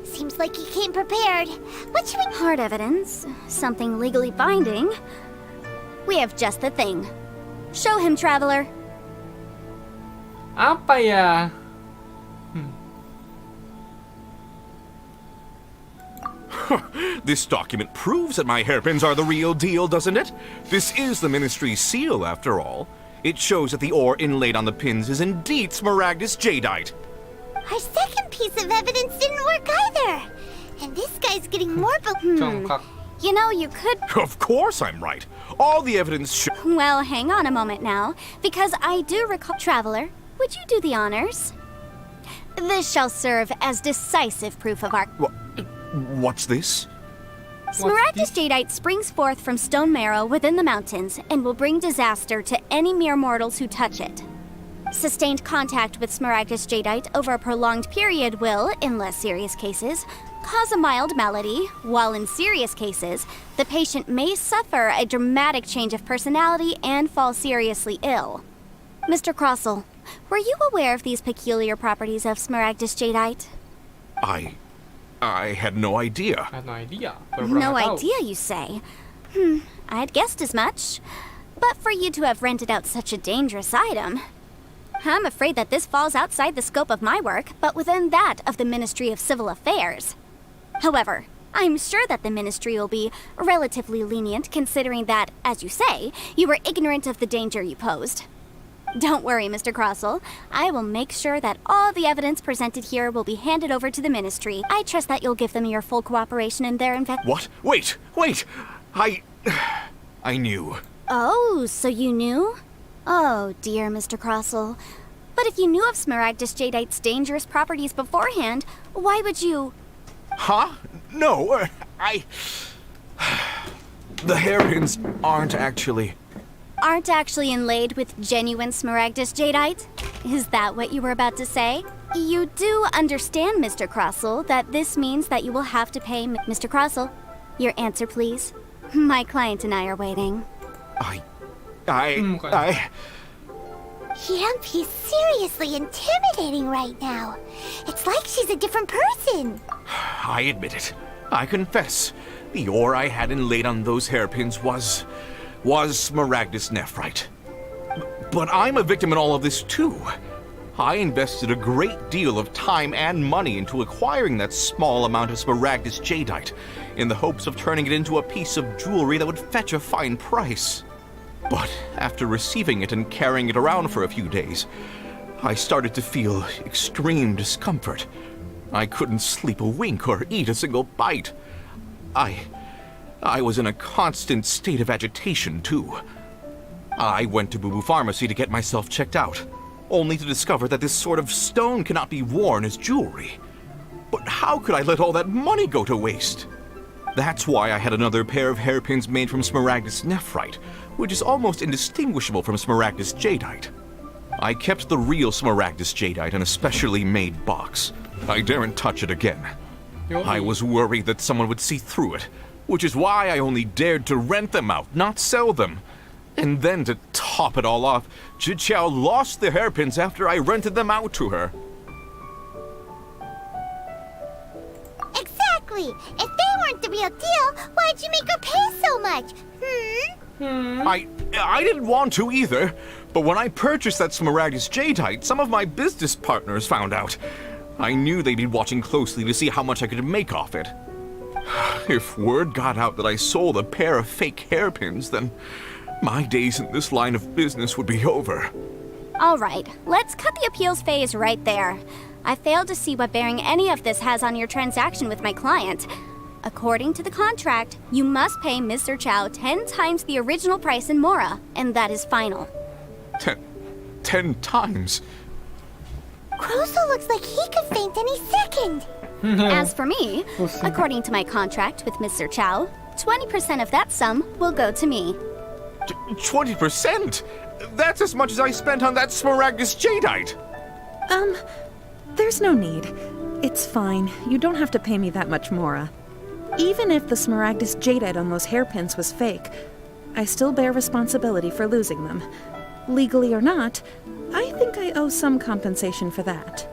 Seems like he came prepared. What should we... Hard evidence. Something legally binding. We have just the thing. Show him, Traveler. Apa ya? This document proves that my hairpins are the real deal, doesn't it? This is the Ministry's seal, after all. It shows that the ore inlaid on the pins is indeed smaragdus jadeite. Our second piece of evidence didn't work either. And this guy's getting more You know, you could... Of course I'm right. All the evidence Well, hang on a moment now, because I do recall... Traveler, would you do the honors? This shall serve as decisive proof of our... What's this? Smaragdus jadeite springs forth from stone marrow within the mountains and will bring disaster to any mere mortals who touch it. Sustained contact with smaragdus jadeite over a prolonged period will, in less serious cases, cause a mild malady, while in serious cases, the patient may suffer a dramatic change of personality and fall seriously ill. Mr. Crossell, were you aware of these peculiar properties of smaragdus jadeite? I had no idea. I had no idea. No idea, you say? I'd guessed as much. But for you to have rented out such a dangerous item... I'm afraid that this falls outside the scope of my work, but within that of the Ministry of Civil Affairs. However, I'm sure that the Ministry will be relatively lenient considering that, as you say, you were ignorant of the danger you posed. Don't worry, Mr. Crossell. I will make sure that all the evidence presented here will be handed over to the Ministry. I trust that you'll give them your full cooperation in their What? Wait! I knew. Oh, so you knew? Oh, dear Mr. Crossell. But if you knew of smaragdus jadeite's dangerous properties beforehand, why would you... Huh? No, The hairpins aren't actually inlaid with genuine smaragdus jadeite? Is that what you were about to say? You do understand, Mr. Crossell, that this means that you will have to pay... Mr. Crossell, your answer, please. My client and I are waiting. Yep, he's seriously intimidating right now. It's like she's a different person. I admit it. I confess. The ore I had inlaid on those hairpins was smaragdus nephrite. But I'm a victim in all of this too. I invested a great deal of time and money into acquiring that small amount of smaragdus jadeite in the hopes of turning it into a piece of jewelry that would fetch a fine price. But after receiving it and carrying it around for a few days, I started to feel extreme discomfort. I couldn't sleep a wink or eat a single bite. I was in a constant state of agitation, too. I went to Boo Boo Pharmacy to get myself checked out, only to discover that this sort of stone cannot be worn as jewelry. But how could I let all that money go to waste? That's why I had another pair of hairpins made from smaragdus nephrite, which is almost indistinguishable from smaragdus jadeite. I kept the real smaragdus jadeite in a specially made box. I daren't touch it again. I was worried that someone would see through it, which is why I only dared to rent them out, not sell them. And then to top it all off, Zhiqiao lost the hairpins after I rented them out to her. Exactly! If they weren't the real deal, why'd you make her pay so much? I didn't want to either, but when I purchased that smaragdus jadeite, some of my business partners found out. I knew they'd be watching closely to see how much I could make off it. If word got out that I sold a pair of fake hairpins, then my days in this line of business would be over. All right, let's cut the appeals phase right there. I failed to see what bearing any of this has on your transaction with my client. According to the contract, you must pay Mr. Chow 10 times the original price in Mora, and that is final. 10 times? Crossell looks like he could faint any second. As for me, according to my contract with Mr. Chow, 20% of that sum will go to me. 20%? That's as much as I spent on that smaragdus jadeite. There's no need. It's fine. You don't have to pay me that much, Mora. Even if the smaragdus jadeite on those hairpins was fake, I still bear responsibility for losing them. Legally or not, I think I owe some compensation for that.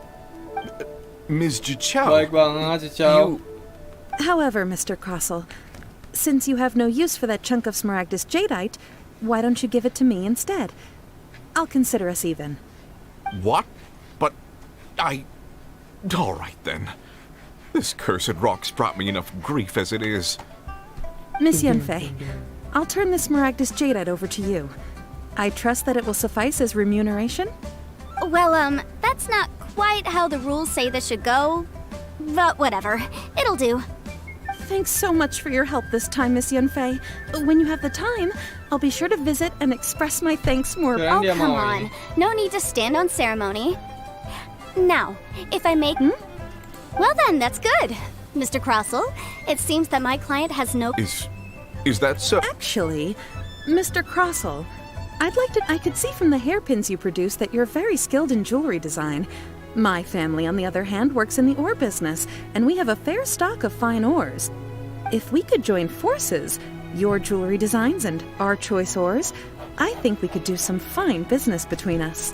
Ms. Zhiqiao. However, Mr. Crossell, since you have no use for that chunk of smaragdus jadeite, why don't you give it to me instead? I'll consider us even. What? But I... All right then. This cursed rock's brought me enough grief as it is. Miss Yanfei, I'll turn this Smaragdus jadeite over to you. I trust that it will suffice as remuneration? Well, that's not quite how the rules say this should go. But whatever. It'll do. Thanks so much for your help this time, Miss Yanfei. When you have the time, I'll be sure to visit and express my thanks more. Oh, come on. No need to stand on ceremony. Now, if I make... Well then, that's good. Mr. Crossell, it seems that my client has no... Is that so? Actually, Mr. Crossell, I could see from the hairpins you produce that you're very skilled in jewelry design. My family, on the other hand, works in the ore business, and we have a fair stock of fine ores. If we could join forces, your jewelry designs and our choice ores, I think we could do some fine business between us.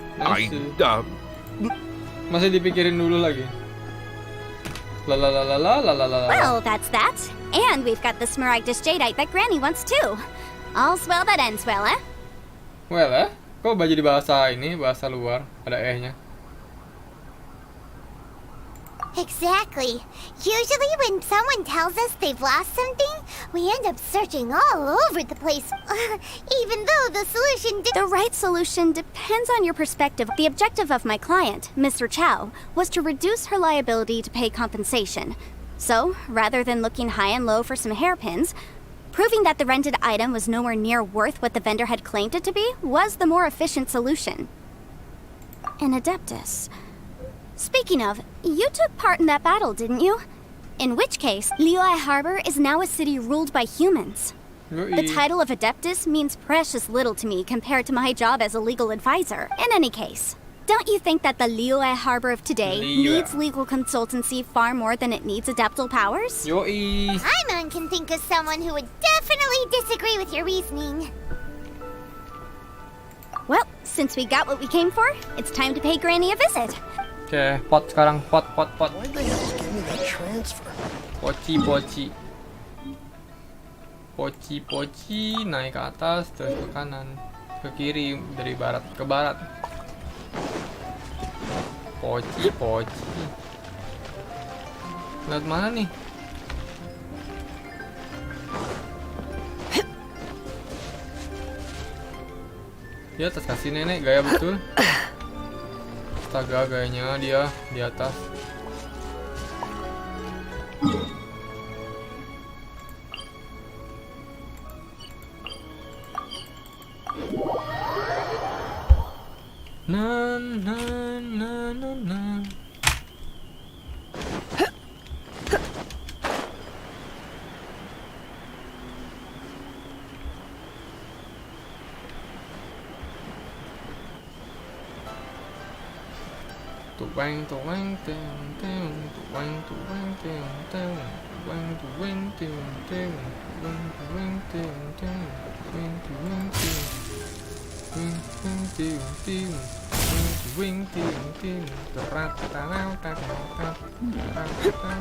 Masih dipikirin dulu lagi. Well, that's that. And we've got the Smaragdus jadeite that Granny wants too. All's well that ends well, eh? Well, kok jadi bahasa ini, bahasa luar, ada nya. Exactly. Usually when someone tells us they've lost something, we end up searching all over the place, even though the solution The right solution depends on your perspective. The objective of my client, Mr. Chow, was to reduce her liability to pay compensation. So, rather than looking high and low for some hairpins, proving that the rented item was nowhere near worth what the vendor had claimed it to be was the more efficient solution. An Adeptus. Speaking of, you took part in that battle, didn't you? In which case, Liyue Harbor is now a city ruled by humans. The title of Adeptus means precious little to me compared to my job as a legal advisor. In any case, don't you think that the Liyue Harbor of today needs legal consultancy far more than it needs adeptal powers? Paimon can think of someone who would definitely disagree with your reasoning. Well, since we got what we came for, it's time to pay Granny a visit. Oke, pot sekarang, pot. Why'd they have to give me that transfer? Poci. Poci, naik ke atas, terus ke kanan, ke kiri, dari barat ke barat. Poci. Lihat mana nih? Di atas, kasih nenek, gaya betul. Astaga, gayanya dia di atas. Na.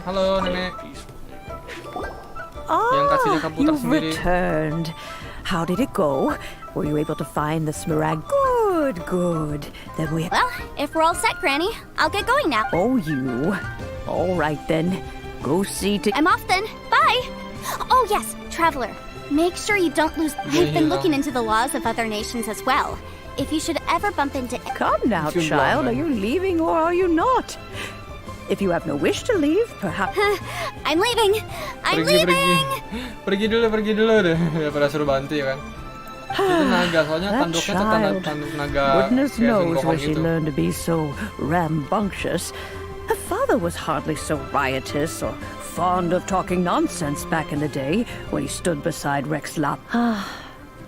Halo nenek. You've returned. How did it go? Were you able to find the smaragd? Good. Then we... Well, if we're all set, Granny, I'll get going now. Oh, you. All right, then. Go see to... I'm off then. Bye! Oh, yes, Traveler. Make sure you don't lose... I've been looking into the laws of other nations as well. If you should ever bump into... Come now, child. Are you leaving or are you not? If you have no wish to leave, perhaps... I'm leaving! Pergi dulu deh. Daripada suruh bantu ya kan. Itu naga, soalnya tanduknya tuh tanduk naga. Goodness knows where she learned to be so rambunctious. Her father was hardly so riotous or fond of talking nonsense back in the day when he stood beside Rex Lap.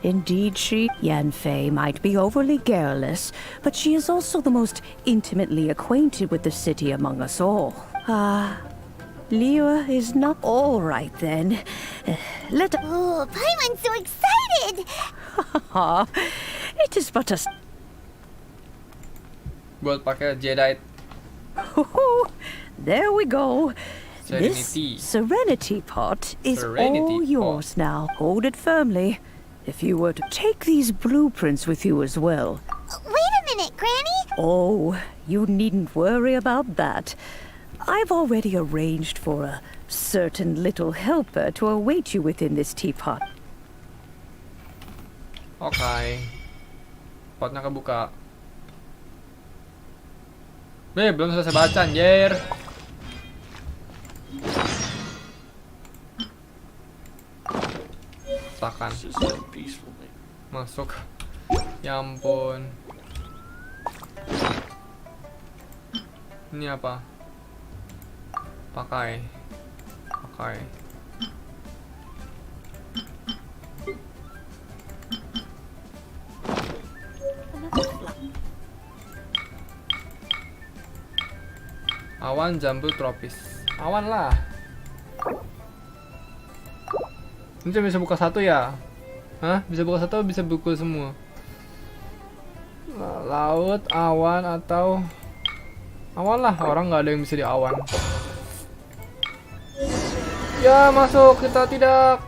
Indeed, Yanfei might be overly garrulous, but she is also the most intimately acquainted with the city among us all. Liyue is not all right then. Oh, Paimon's so excited! It is but a... Buat pakai jadeite. There we go. Serenity. This Serenity pot is all yours now. Hold it firmly. If you were to take these blueprints with you as well. Wait a minute, Granny. Oh, you needn't worry about that. I've already arranged for a certain little helper to await you within this teapot. Oke. Potnya kebuka. Belum selesai baca, anjir. Takan. Masuk. Ya ampun. Ini apa? Pakai. Awan jambu tropis. Awan lah. Ini cuma bisa buka satu ya? Hah? Bisa buka satu, bisa buka semua? Laut, awan, atau awan lah. Orang nggak ada yang bisa di awan. Ya, masuk. Kita tidak.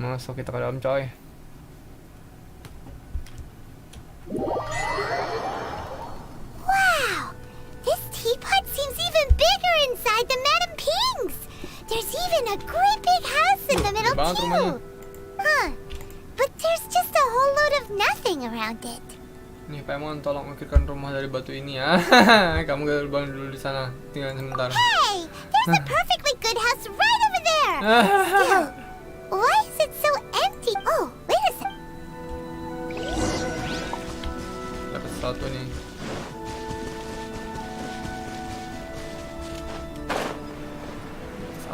Masuk kita ke dalam, coy. Wow, this teapot seems even bigger inside than Madam Ping's. There's even a great big house in the middle too. Huh, but there's just a whole load of nothing around it. Nih, Paimon, tolong ukirkan rumah dari batu ini ya. Kamu gak bangun dulu di sana, tinggal sebentar. Hey, there's a perfectly good house right over there. Still, why is it so empty? Oh, wait a sec. Dapat satu nih.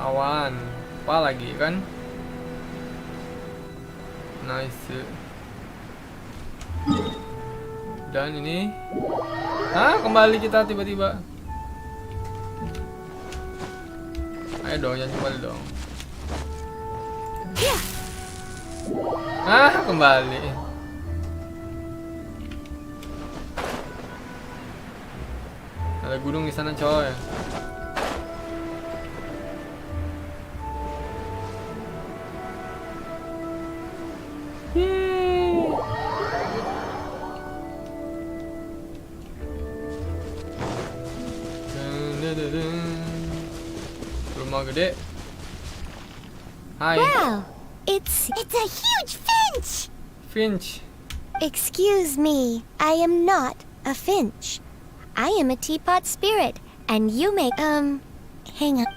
Awan, apa lagi kan? Nice. Dan ini, kembali kita tiba-tiba. Ayo dong, jangan kembali dong. Kembali. Ada gunung di sana, coy. Rumah gede. Hi. Wow, it's a huge finch. Finch. Excuse me, I am not a finch. I am a teapot spirit, and you may hang on.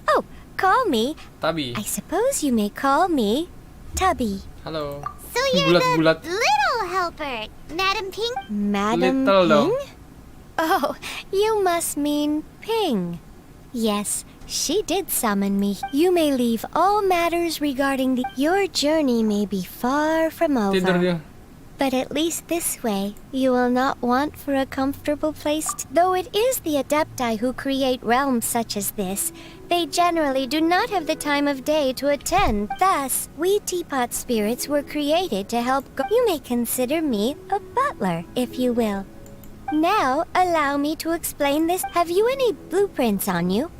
Oh, call me Tabi. I suppose you may call me Tubby. Halo. So you're Bulat-bulat. the little helper, Madam Ping? Madam Little Ping? dong. Oh, you must mean Ping. Yes, she did summon me. You may leave all matters regarding your journey may be far from Tidur dia. over. But at least this way, you will not want for a comfortable place. Though it is the Adepti who create realms such as this, they generally do not have the time of day to attend. Thus, we teapot spirits were created to help You may consider me a butler, if you will. Now, allow me to explain this. Have you any blueprints on you?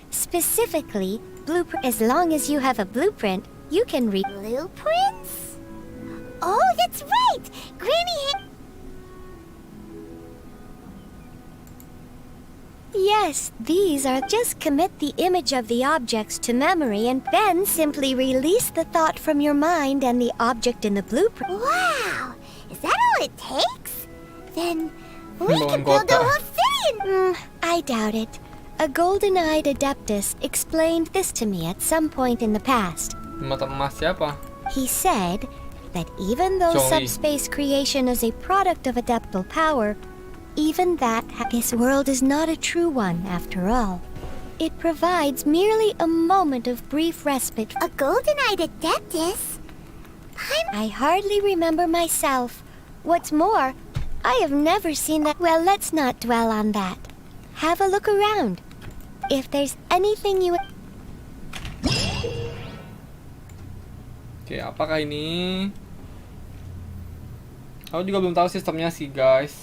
Specifically, blueprint. As long as you have a blueprint, you can read. Blueprints? Oh, that's right! Granny Yes, these are just commit the image of the objects to memory and then simply release the thought from your mind and the object in the blueprint. Wow! Is that all it takes? Then we can build a whole city! I doubt it. A golden-eyed adeptus explained this to me at some point in the past. Mata emas siapa? He said that even though Joey. subspace creation is a product of adeptal power, even that this world is not a true one after all. It provides merely a moment of brief respite. A golden-eyed adeptus? I hardly remember myself. What's more, I have never seen that. Well, let's not dwell on that. Have a look around. If there's anything you... Oke, apakah ini? Aku juga belum tahu sistemnya sih, guys.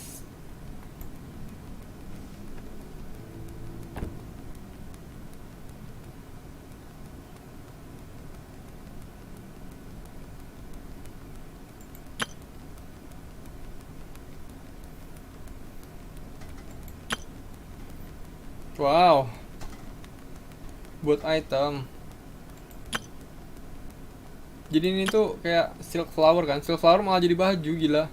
Wow. Buat item. Jadi ini tuh kayak silk flower kan. Silk flower malah jadi baju, gila.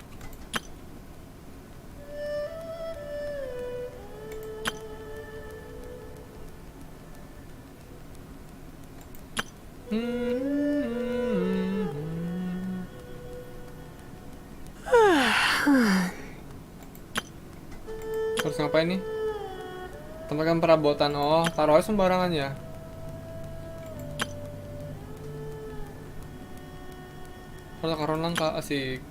Terus ngapain nih? Tempatkan perabotan. Oh, taruhnya sembarangan ya. Karun langka, asik.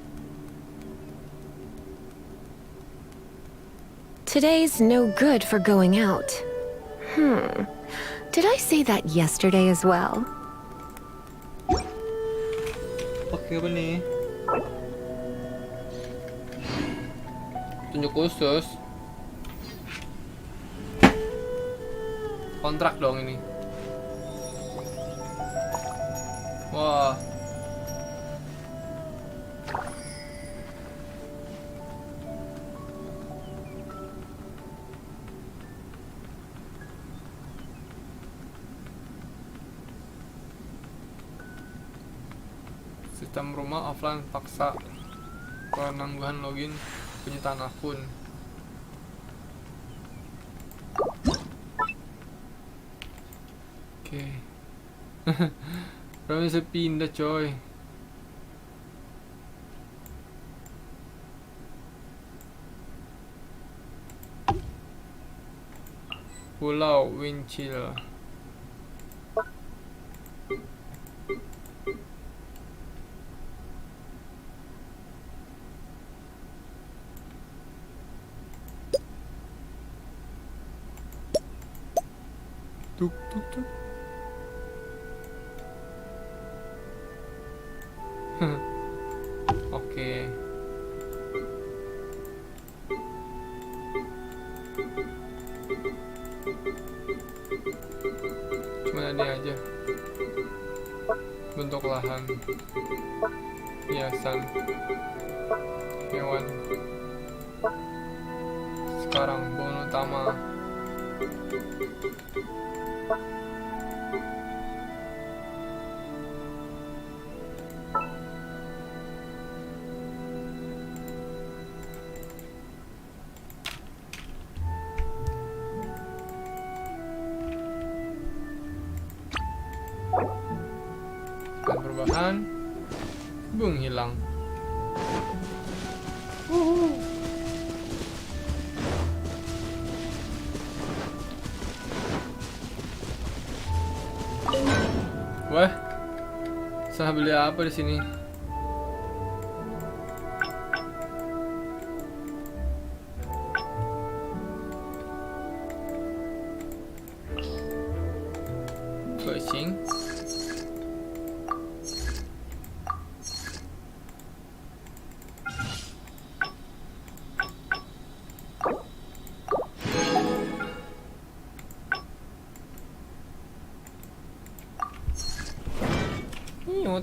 Today's no good for going out. Did I say that yesterday as well? Oke, apa nih? Tunjuk khusus. Kontrak dong ini. Wah. Sistem rumah offline paksa penangguhan login penyitaan akun. Oke. Berapa bisa pindah coy. Pulau Wincil. Tuk tuk tuk. Oke. Cuma ini aja. Bentuk lahan, hiasan, hewan. Sekarang bangunan utama. Perubahan, bung hilang. Wah, saya beli apa di sini? Fishing. Nyut.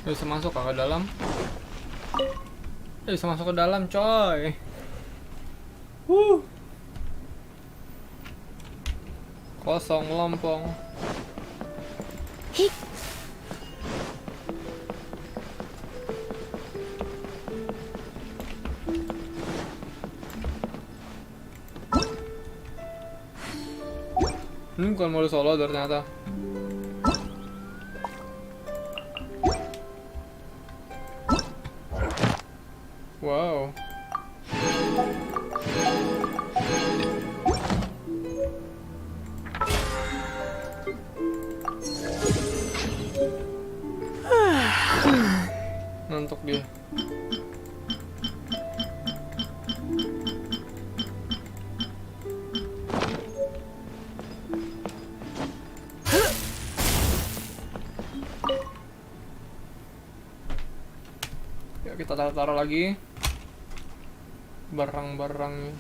Bisa masuk ke dalam. Bisa masuk ke dalam, coy. Kosong melompong. Bukan mode solo ternyata. Wow. Ngantuk dia. Kita taruh lagi barang-barangnya.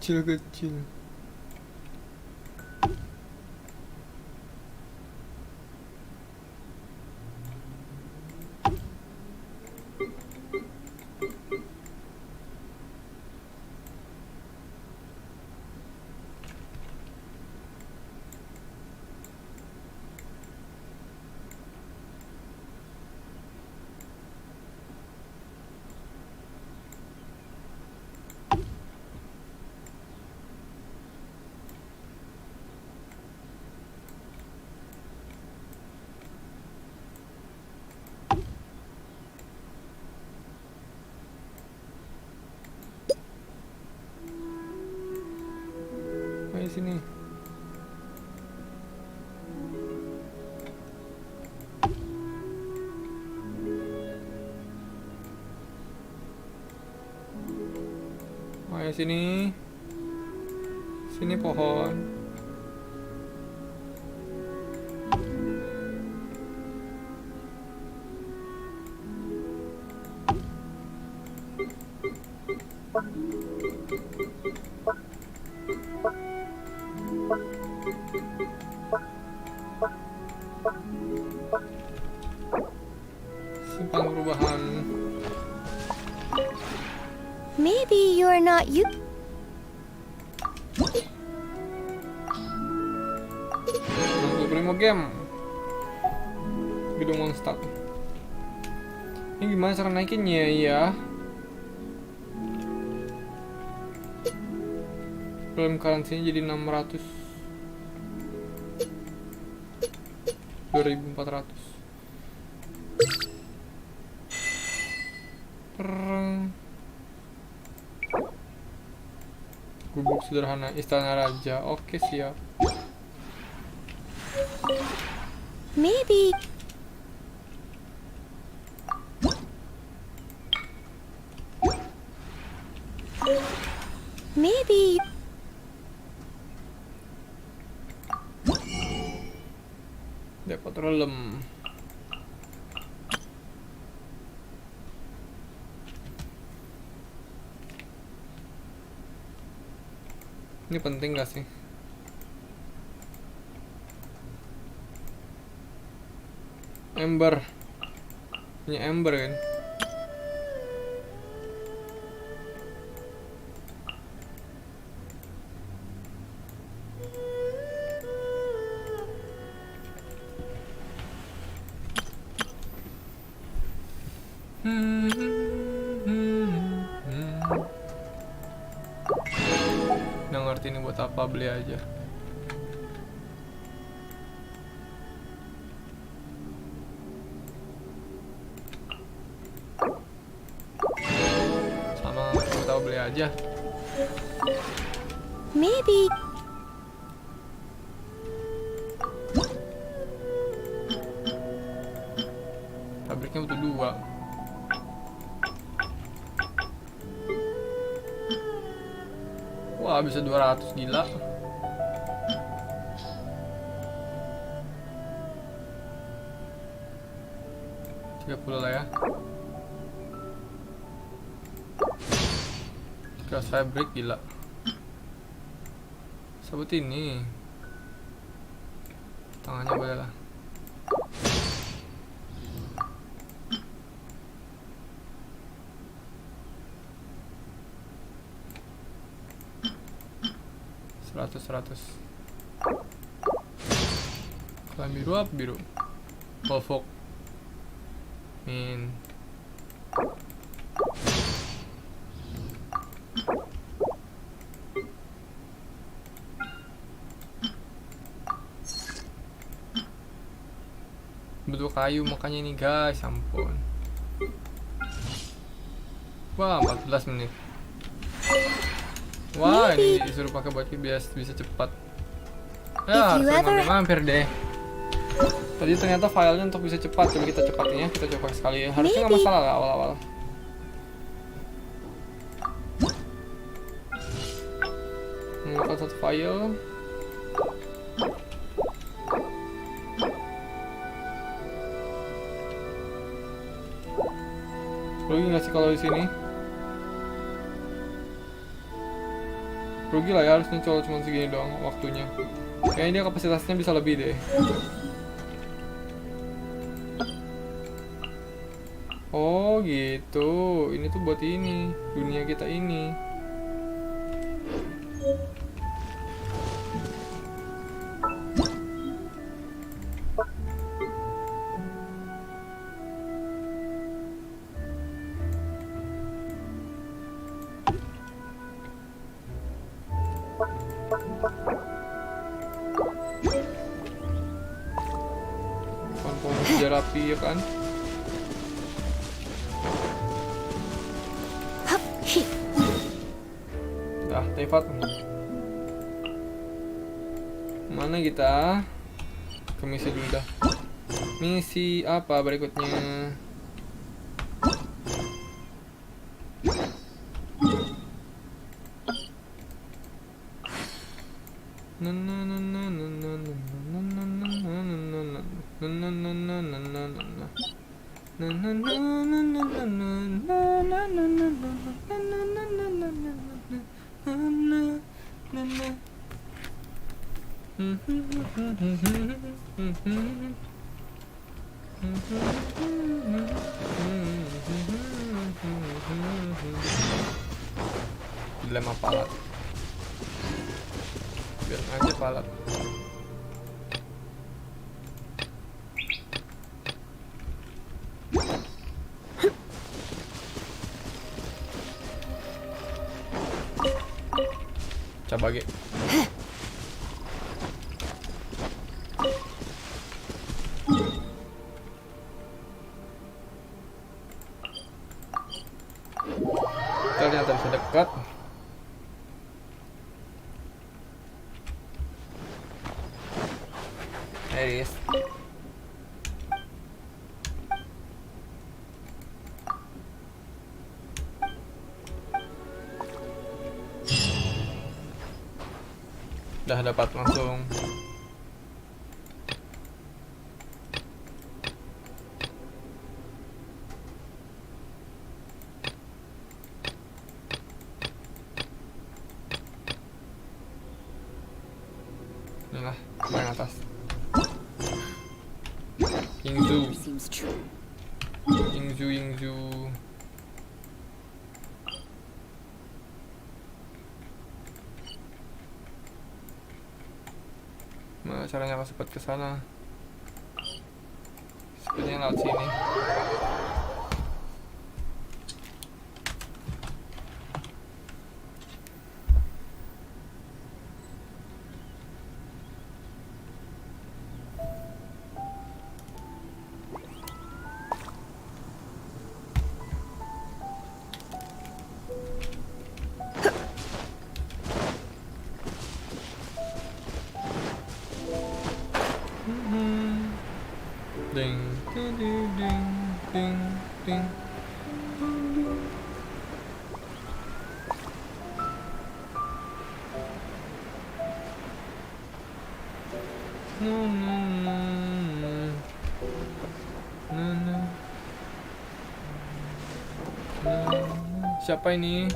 Kecil-kecil. Ayo sini. Ayo sini. Sini pohon. Simpan perubahan. Maybe you're not you. 65 game. Gedung monster. Ini gimana cara naikinnya ya? Problem currency jadi 600. 2400. Gubuk sederhana istana raja. Oke, siap. Maybe. Maybe. Dapat relem. Ini penting gak sih? Ember. Punya ember kan? Nggak ngerti ini buat apa, beli aja. Sama, aku tahu beli aja. Maybe. Pabriknya butuh 2. Wah, bisa 200, gila. $30 lah ya. Keras fabric, gila. Sebut ini. Tangannya boleh lah. Seratus. Kalian biru apa biru? Volvo. Min. Butuh kayu makanya ini guys, ampun. Wah, 14 menit. Wah, ini disuruh pakai buat bias bisa cepat. Ya, harus mampir deh. Tadi ternyata filenya untuk bisa cepat. Coba kita cepatin ya. Kita coba sekali. Harusnya nggak masalah lah awal-awal. Menemukan satu file. Rugi nggak sih kalau di sini? Rugi lah ya, harusnya cuma segini doang waktunya. Kayaknya dia kapasitasnya bisa lebih deh. Oh gitu, ini tuh buat ini, dunia kita ini. Pohon-pohon rapi ya kan? Dah, tepat. Mana kita? Ke misi dulu dah. Misi apa berikutnya? Dilema palat. Biar aja palat. Coba ge. Ternyata bisa dekat. Iris. Udah dapat langsung. Inilah paling atas. Yingzu. Nah, caranya aku sempat ke sana. Sepertinya lewat sini. Ding, ding, ding, ding, ding. Siapa ini?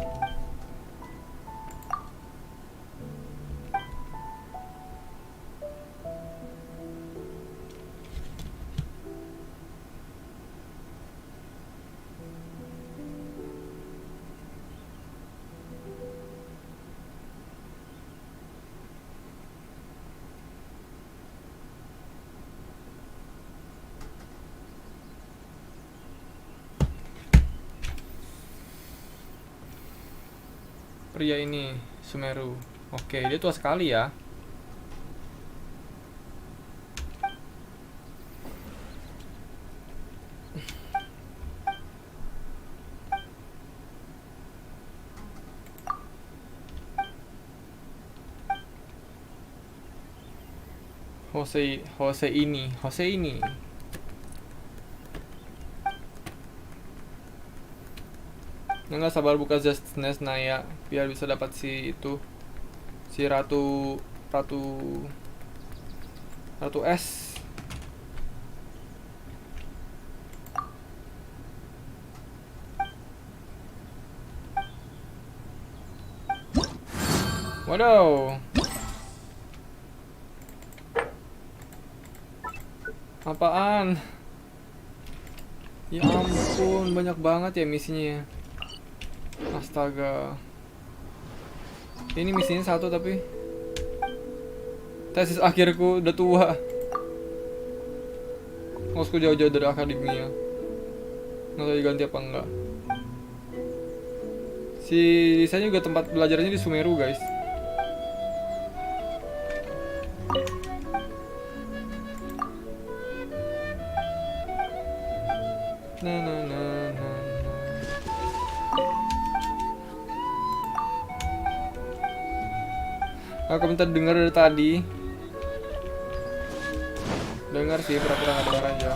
Pria ini, Sumeru. Oke, dia tua sekali ya. Jose ini. Nggak sabar buka Justness Naya biar bisa dapat si Ratu S. Waduh. Apaan? Ya ampun, banyak banget ya misinya. Astaga. Ini misinya 1 tapi tesis akhirku udah tua. Ngosku jauh-jauh dari akademia. Nggak tahu diganti apa enggak. Saya juga tempat belajarnya di Sumeru, guys. Aku minta denger dari tadi. Dengar sih, pura-pura nggak dengar aja.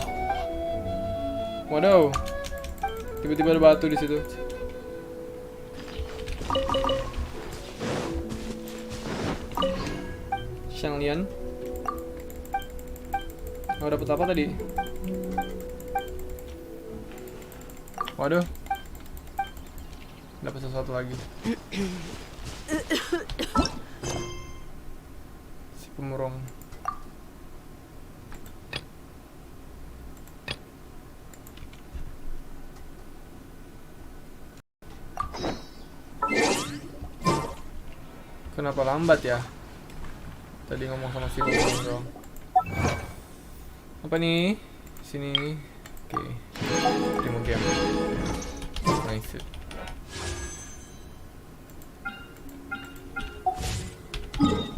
Waduh, tiba-tiba ada batu di situ. Lian. Oh, dapet apa tadi? Waduh, dapat sesuatu lagi. Si pemurung. Kenapa lambat ya? Tadi ngomong sama si pemurung dong. Apa nih? Sini. Oke. Demo game. Nice.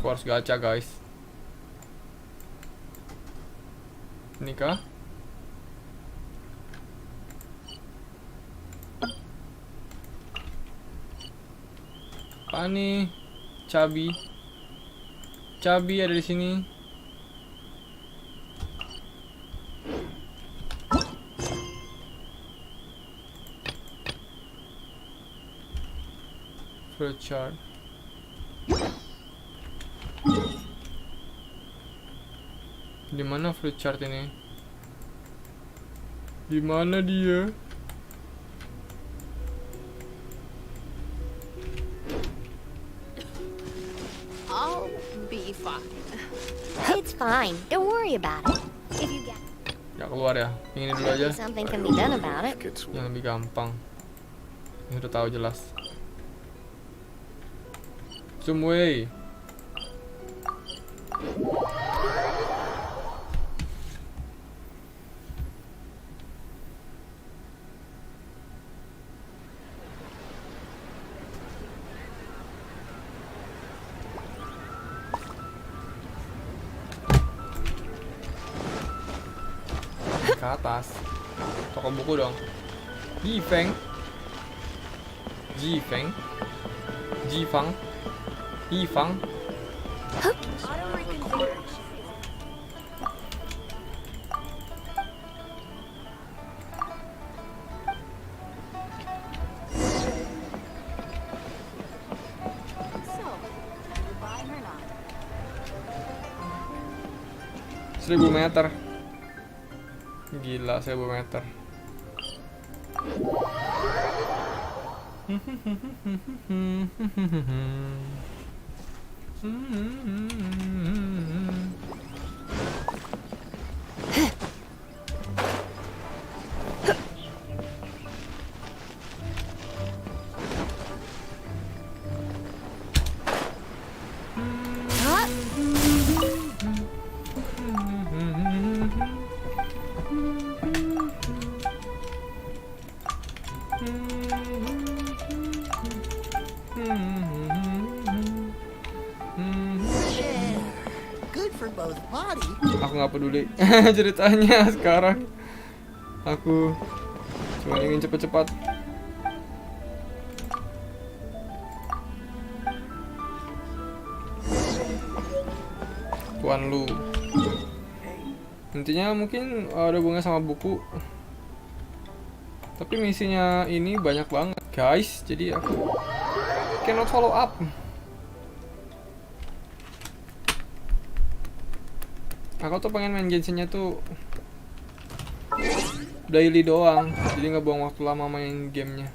Aku harus gacha, guys. Ini kah? Apa nih? Cabi ada di sini. Fruit chart. Di mana fruit chart ini? Di mana dia? I'll be fine. It's fine. Don't worry about it. If you get Ya keluar ya. Ini dulu aja. something can be done about it. Yang lebih gampang. Ini udah tahu jelas. Zoom way. Ke atas. Toko buku dong. Jifeng. Yifang. Seribu meter. Gila, 1000 meter. Aku nggak peduli ceritanya sekarang. Aku cuma ingin cepat-cepat. Tuan Lu. Intinya mungkin ada hubungannya sama buku. Tapi misinya ini banyak banget guys, jadi aku cannot follow up. Aku tuh pengen main Genshin-nya tuh daily doang, jadi nggak buang waktu lama main gamenya.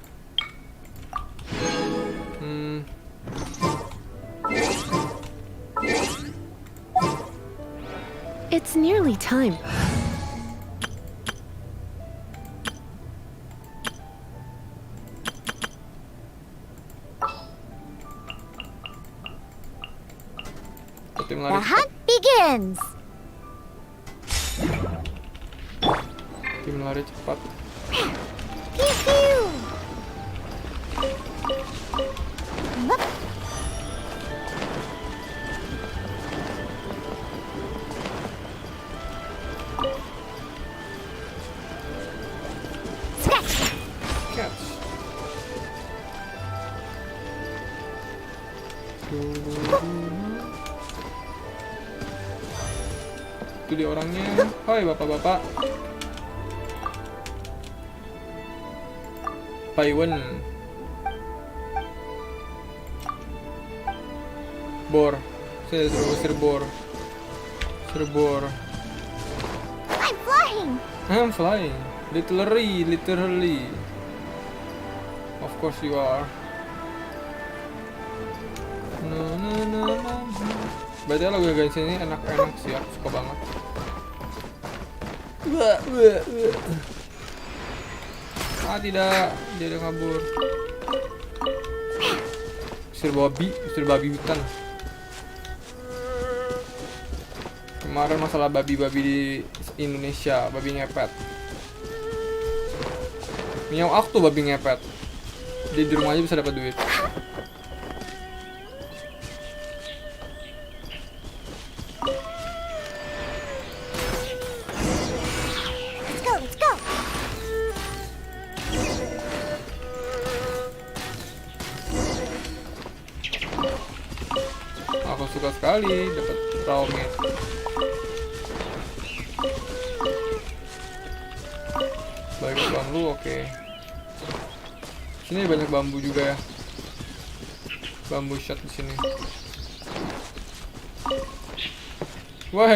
It's nearly time. The hunt begins. Tim lari cepat. Pew pew. Catch. Itu dia orangnya. Hai bapak-bapak. Paiwen. Bor. Saya suruh usir bor. Usir bor. I'm flying. I'm flying. Literally. Of course you are. No. Berarti lagu Genshin ini enak-enak sih, aku suka banget. Ah tidak, dia udah kabur. Usir babi hutan. Kemarin masalah babi-babi di Indonesia, babi ngepet. Miau aku tuh babi ngepet. Di rumah aja bisa dapat duit. Let's go. Aku suka sekali dapat raw meat. Balik ke bambu, oke. Sini banyak bambu juga ya. Bambu shot di sini. Wah,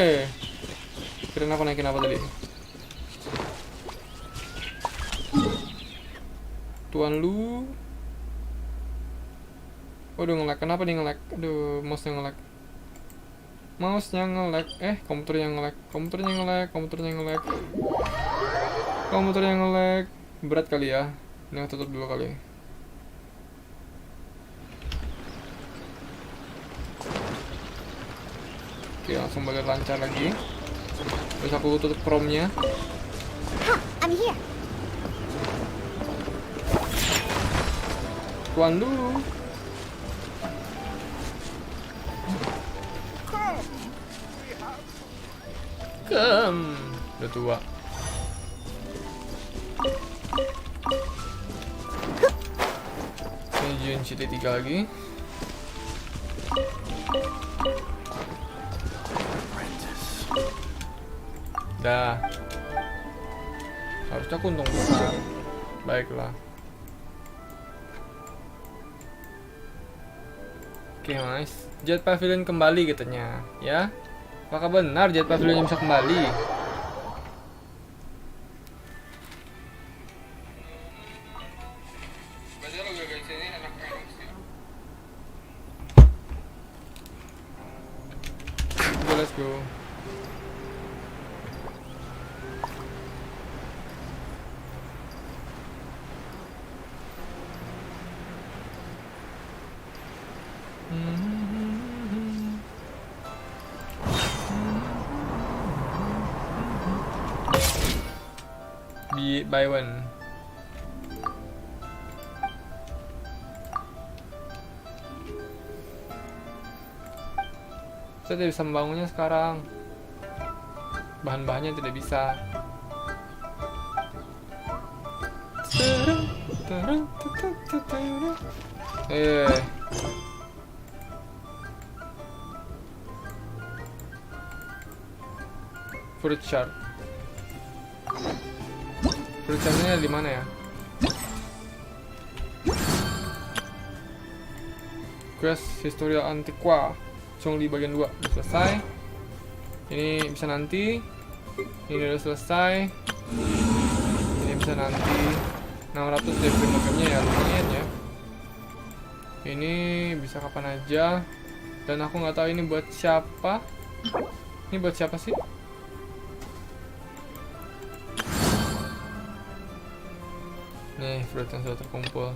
kirain aku naikin apa tadi? Tuan lu. Waduh nge-lag, kenapa nih nge-lag? Aduh, mouse-nya nge-lag. Komputernya nge-lag. Berat kali ya. Ini tutup dulu kali. Oke, langsung balik lancar lagi. Terus aku tutup Chrome-nya. I'm here. Tuan lu. Udah tua. Ini Jun CT3 lagi. Dah. Harusnya aku untung besar. Baiklah. Oke, nice. Jet Pavilion kembali katanya, ya. Apakah benar Jet Pavilion bisa kembali? Let's go. By one. Saya tidak bisa membangunnya sekarang. Bahan-bahannya tidak bisa. Fruit chart. Fruit chartnya di mana ya? Quest Historia Antiqua Chongli bagian 2 udah selesai. Ini bisa nanti. Ini udah selesai. Ini bisa nanti. 600 deh frame-nya ya, lumayan ya. Ini bisa kapan aja. Dan aku nggak tahu ini buat siapa. Ini buat siapa sih? Nih, fruit yang sudah terkumpul.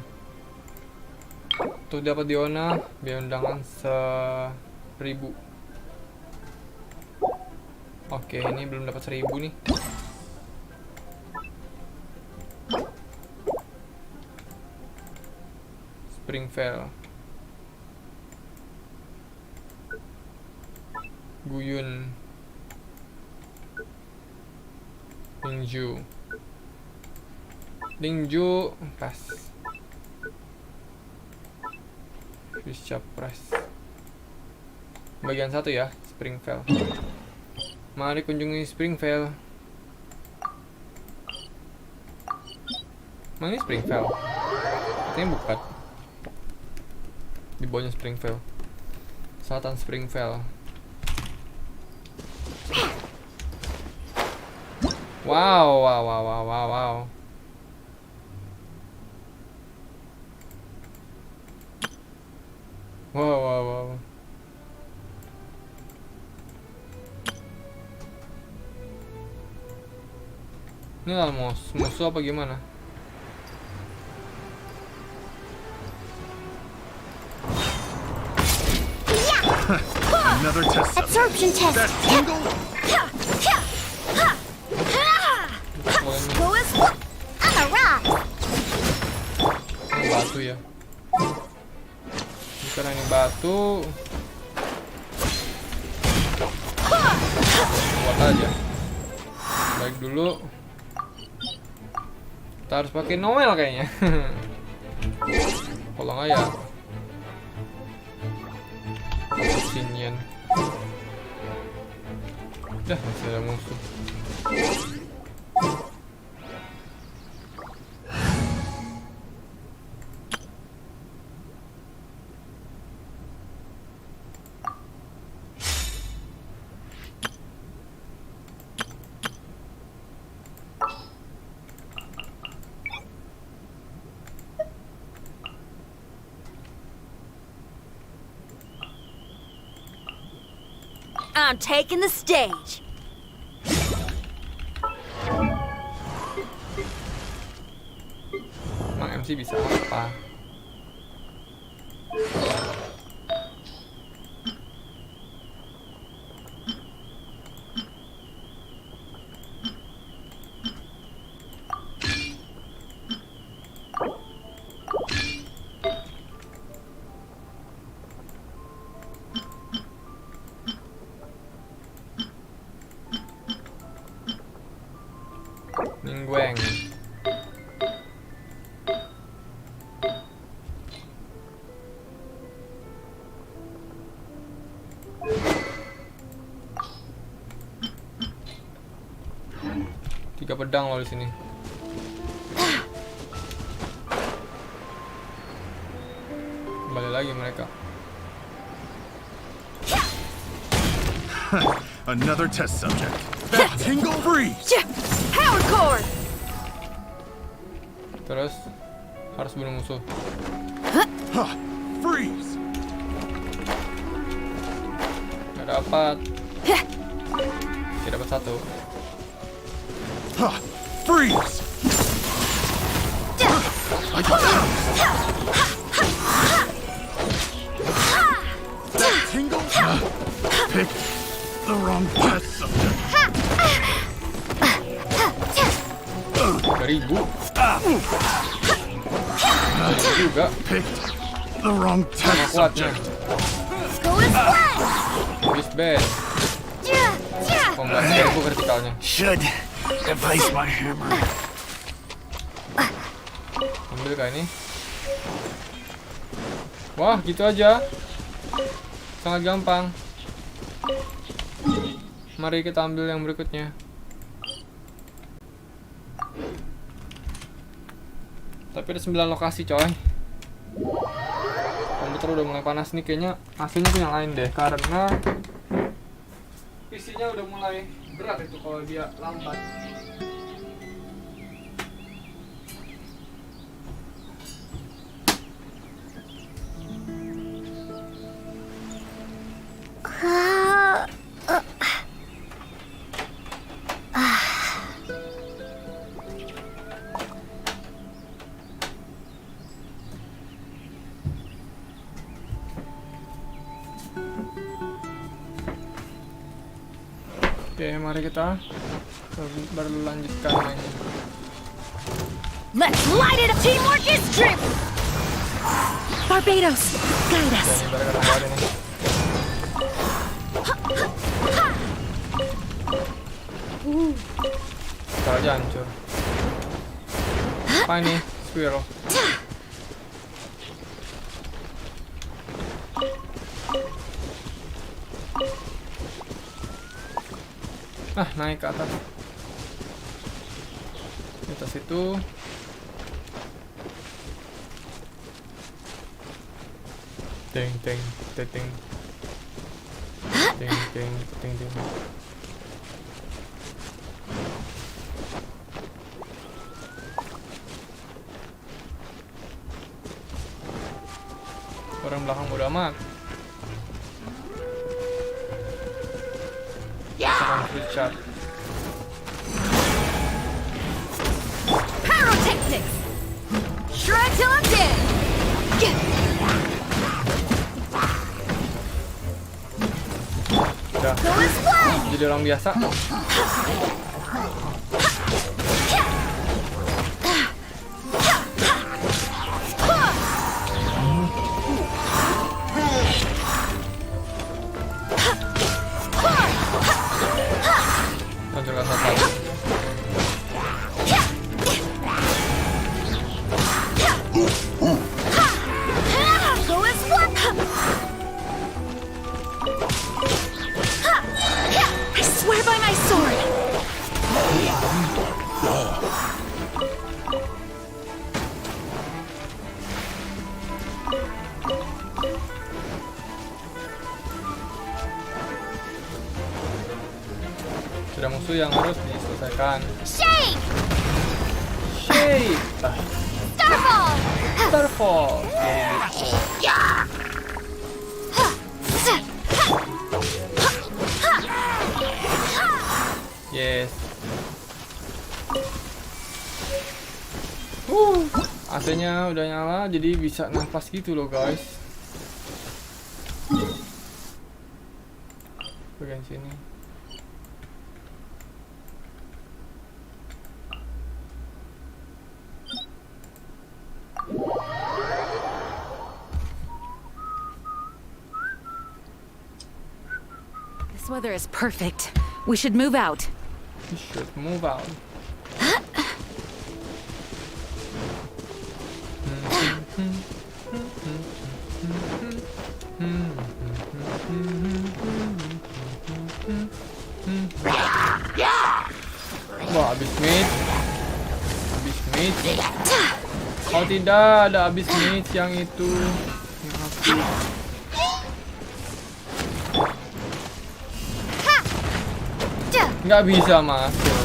Untuk dapat Diona, biaya undangan 1000. Oke, ini belum dapat 1000 nih. Springvale. Guyun. Lingju pas. Fish Press. Bagian 1 ya, Springvale. Mari kunjungi Springvale. Mana ini Springvale? Katanya bukan. Di bawahnya Springvale. Selatan Springvale. Wow. Wow. Ini lah musuh apa gimana? Another test. Absorption test. That tingle. Go as I'm a rock. Batu ya. Karena ini batu. Buat aja. Baik dulu. Kita harus pakai noWA kayaknya. Tolong aja. Sinian. Dah, masih ada musuh. I'm taking the stage. Emang MC bisa apa? Ningueng. Tiga pedang loh di sini. Kembali lagi mereka. Another test subject. That tingle freeze. Power cord. Terus harus bunuh musuh. Freeze. Gak dapat. Tidak dapat satu. Freeze. That tingle. Pick the wrong test subject. 3000. Juga. Picked the wrong test subject. Bis bad. Kombat 1000 vertikalnya. Should replace my hammer. Ambil kah ini? Wah, gitu aja. Sangat gampang. Mari kita ambil yang berikutnya. Tapi ada 9 lokasi coy. Komputer udah mulai panas nih, kayaknya AC-nya tuh nyalain deh, karena PC-nya udah mulai berat itu kalau dia lambat. Oke, mari kita berlanjutkan mainnya. Let's light it up! Teamwork is dream! Barbados, guide us. Ini bareng-bareng nih. Kita aja hancur. Apa ini? Squirrel. Naik ke atas. Di atas itu. Ting ting ting ting. Ting ting ting ting. Orang belakang bodo amat. Sekarang Richard. Pyrotechnics! Shred till I'm dead! Udah. Jadi orang biasa. Hancurkan satu. I swear by my sword! Sudah musuh yang harus diselesaikan. Shake! Shake! Starfall! Starfall! Yes. AC-nya udah nyala, jadi bisa nafas gitu loh guys. Bagian sini. This weather is perfect. We should move out. We should move out. Wah, habis meat. Habis meat. Oh tidak, ada habis meat yang itu. Nggak bisa masuk.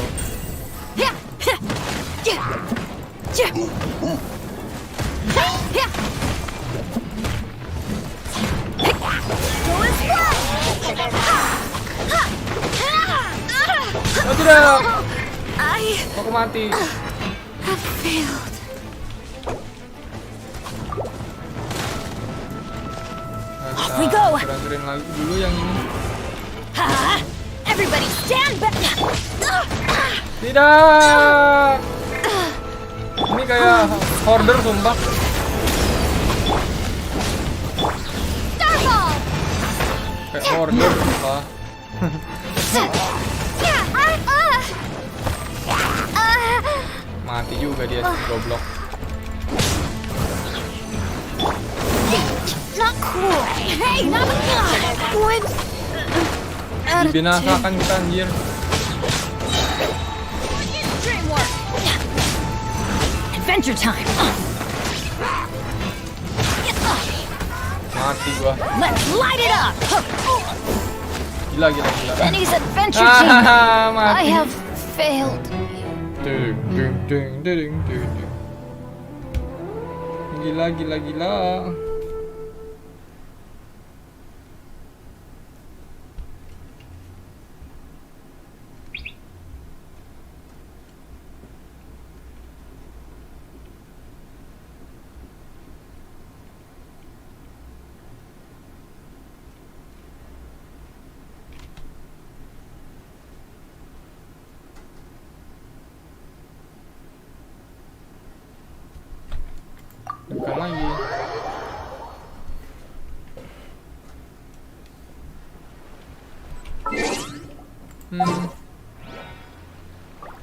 Oh tidak, aku mati. We go. Hancurin lagi dulu yang ini. Everybody stand back. Tidak. Ini kayak hoarder sumpah. Starfall! Kayak hoarder sumpah. Mati juga dia goblok. Not cool. Hey, not good. Dibinasakan kita anjir. Adventure time. Mati gua. Let's light it up. Gila. Benny's adventure team. Mati. I have failed. Ding. Gila. Bukan lagi.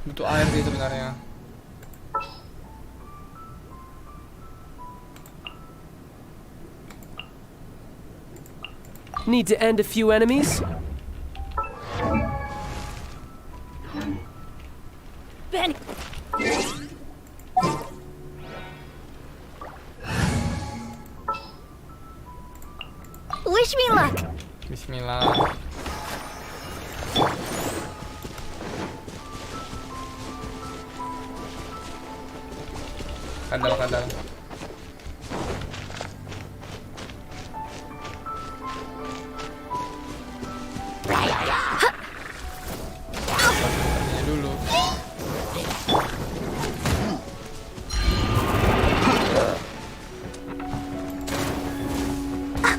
Butuh air sih sebenarnya. Need to end a few enemies? Benny. Wish me luck. Bismillah. Kadal. Dulu.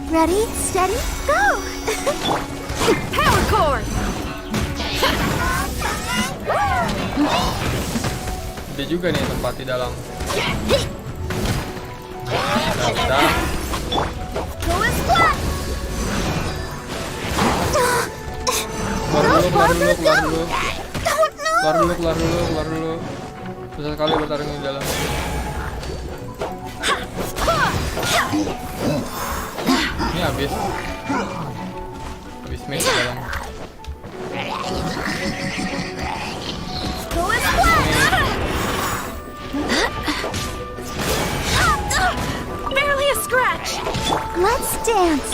Ready, steady, go! Power cord. Ada juga nih tempat di dalam. Udah. Keluar dulu. Susah sekali bertarung di dalam. Ini habis match di dalam. Barely a scratch. Let's dance.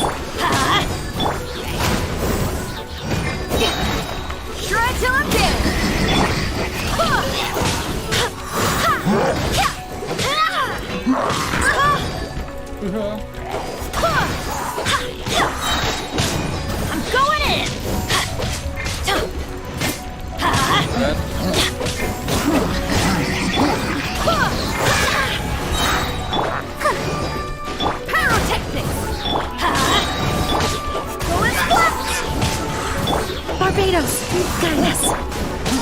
Shred till I'm dead. I'm going in. Pyrotechnics. Going flat. Barbados, guys.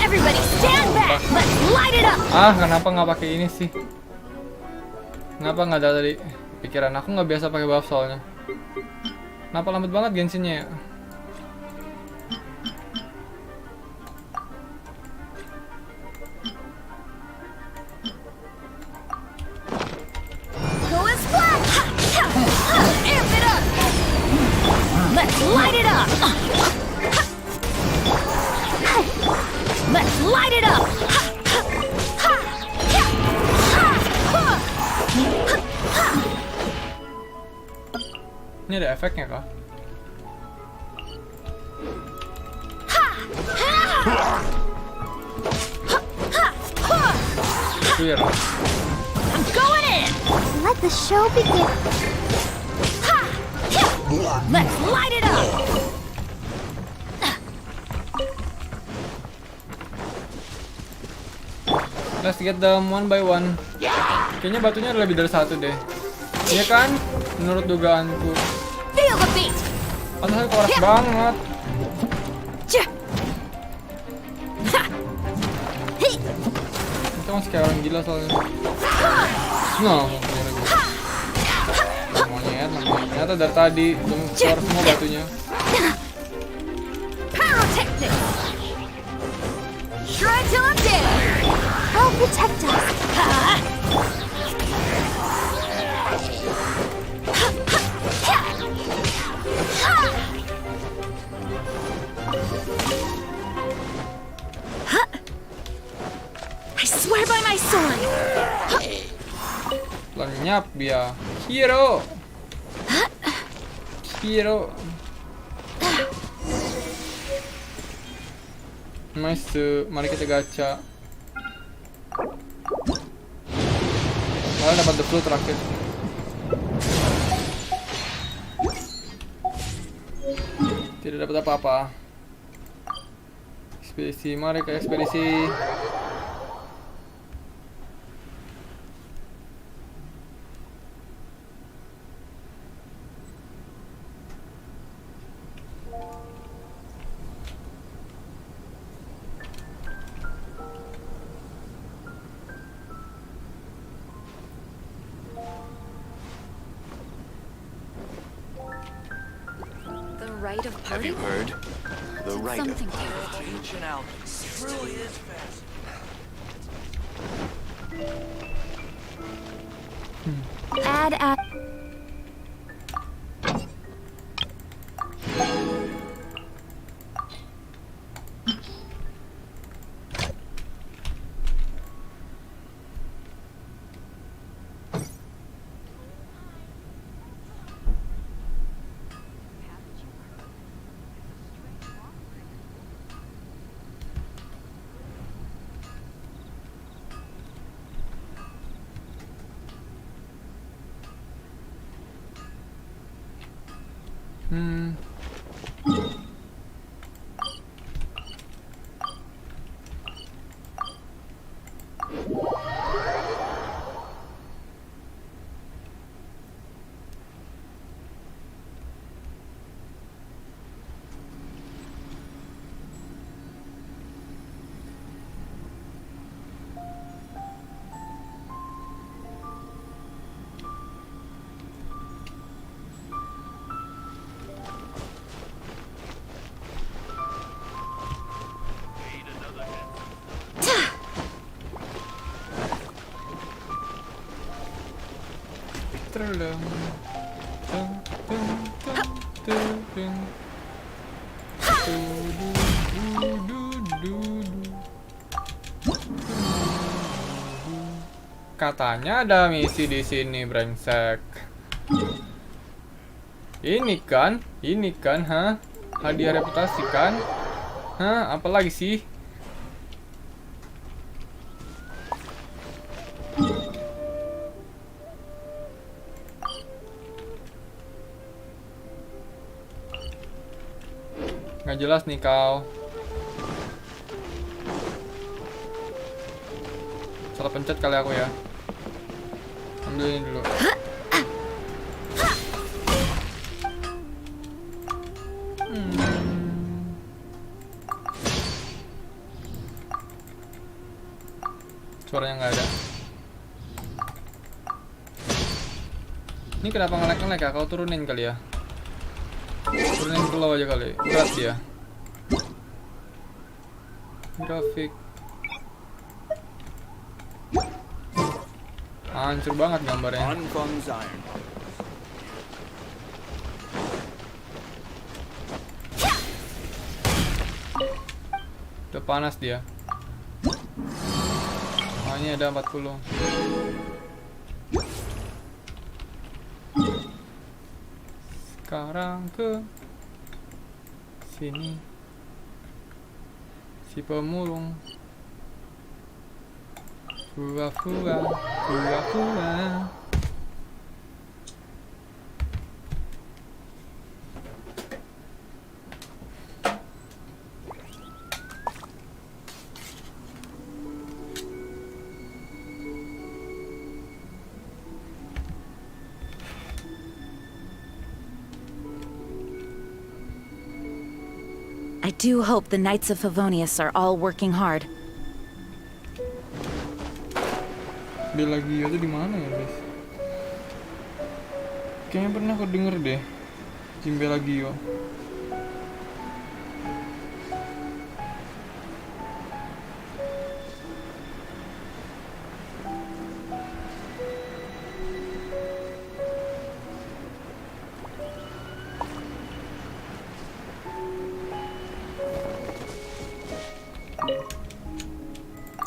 Everybody stand back. Let's light it up. Kenapa nggak pakai ini sih? Kenapa nggak ada tadi? Pikiran aku nggak biasa pakai buff soalnya. Kenapa lambat banget Genshinnya ya? Going flat. Amp it up. Let's light it up. Let's light it up. Ini ada efeknya kah? Clear. I'm going in. Let the show begin. Let's light it up. Let's get them one by one. Kayaknya batunya ada lebih dari satu deh. Iya kan? Menurut dugaanku. Feel the beat. Padahal korak banget. Itu masih kayak orang gila soalnya. Monyet. Ternyata dari tadi belum keluar semua batunya. Pyrotechnics. Shred till I'm dead. I'll protect us. Swear by my sword. Lenyap dia. Hero. Nice, mari kita gacha. Malah dapat the flu terakhir. Tidak dapat apa-apa. Ekspedisi, mari ke ekspedisi. Have you heard? The right of Something ancient alchemy really is fast. Add. Katanya ada misi di sini, brengsek. Ini kan, ha? Hadiah reputasi kan? Hah, apalagi sih? Nggak jelas nih kau. Salah pencet kali aku ya. Ambil ini dulu. Suaranya nggak ada. Ini kenapa ngelek-ngelek ya? Kau turunin kali ya. Turunin ke bawah aja kali. Berat dia. Grafik. Hancur banget gambarnya. Udah panas dia. Oh, ini ada 40. Sekarang ke sini. Si pemulung. Fua-fua. I do hope the Knights of Favonius are all working hard. Belagio tuh di mana ya, guys? Kayaknya pernah aku denger deh. Jim Belagio.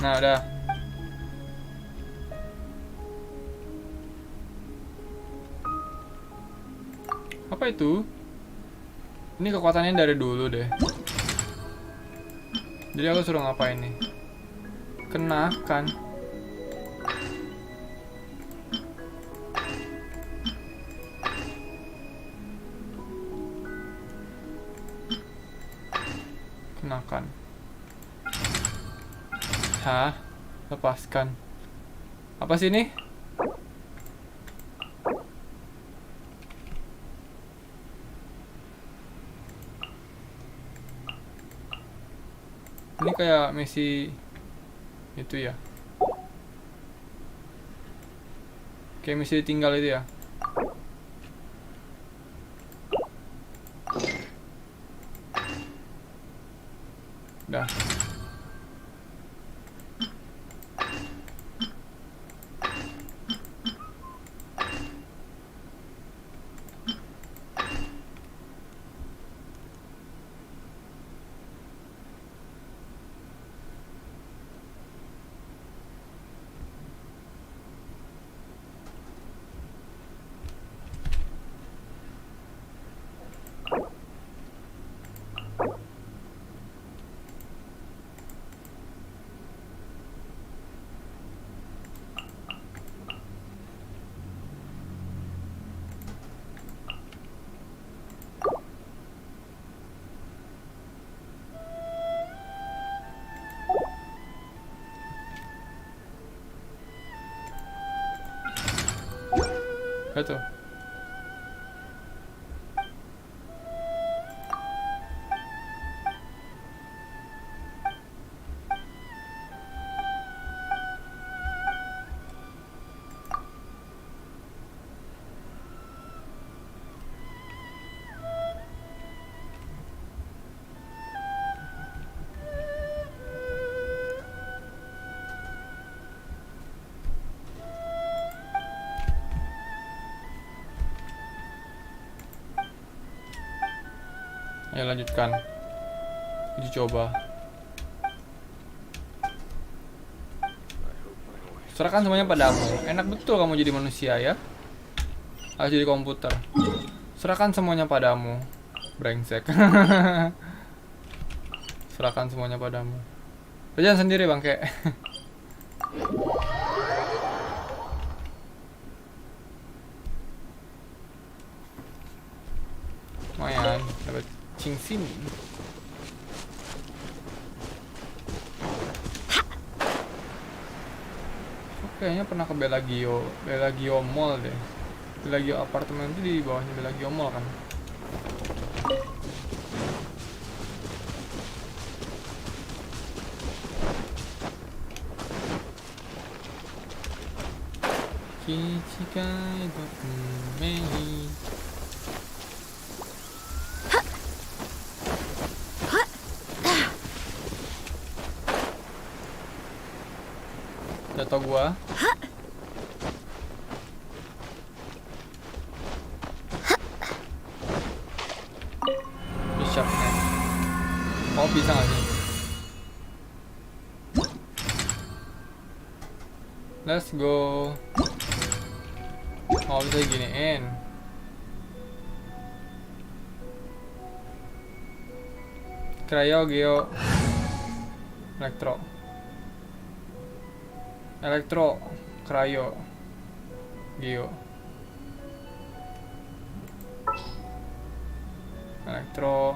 Nah, udah. Apa itu? Ini kekuatannya dari dulu deh. Jadi aku suruh ngapain nih? Kenakan. Kenakan. Hah? Lepaskan. Apa sih ini? Ini kayak misi itu ya. Kayak misi tinggal itu ya. Dah. Itu. Ayo lanjutkan. Uji coba. Serahkan semuanya padamu. Enak betul kamu jadi manusia ya. Harus jadi komputer. Serahkan semuanya padamu. Brengsek. Serahkan semuanya padamu. Kerjaan sendiri bangke. Lumayan dapat cincin. Kayaknya pernah ke Bellagio Mall deh. Bellagio apartemen itu di bawahnya Bellagio Mall kan. Kichikai bakumei. Jatuh gua. Bisa nih. Mau bisa nggak sih? Let's go. Mau bisa giniin. Cryo, Geo, Elektro, Cryo, Geo, Elektro.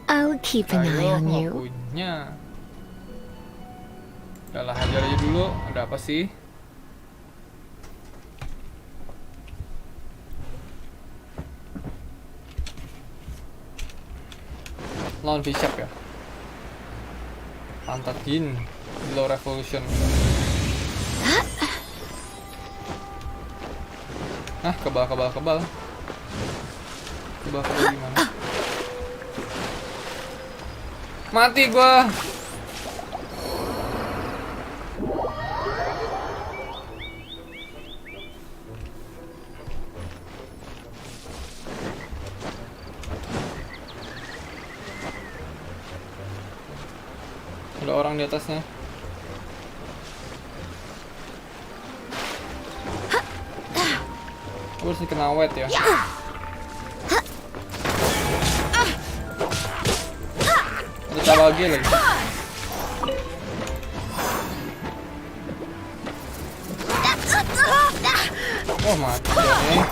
I'll keep an eye on you. Punya. Udah lah, hajar aja dulu. Ada apa sih? Lawan Bishop ya. Pantat Jin, Low Revolution. Nah, kebal gimana? Mati gua. Ada orang di atasnya. Aku harus kena wet ya. Ada cabage lagi. Oh mati nih.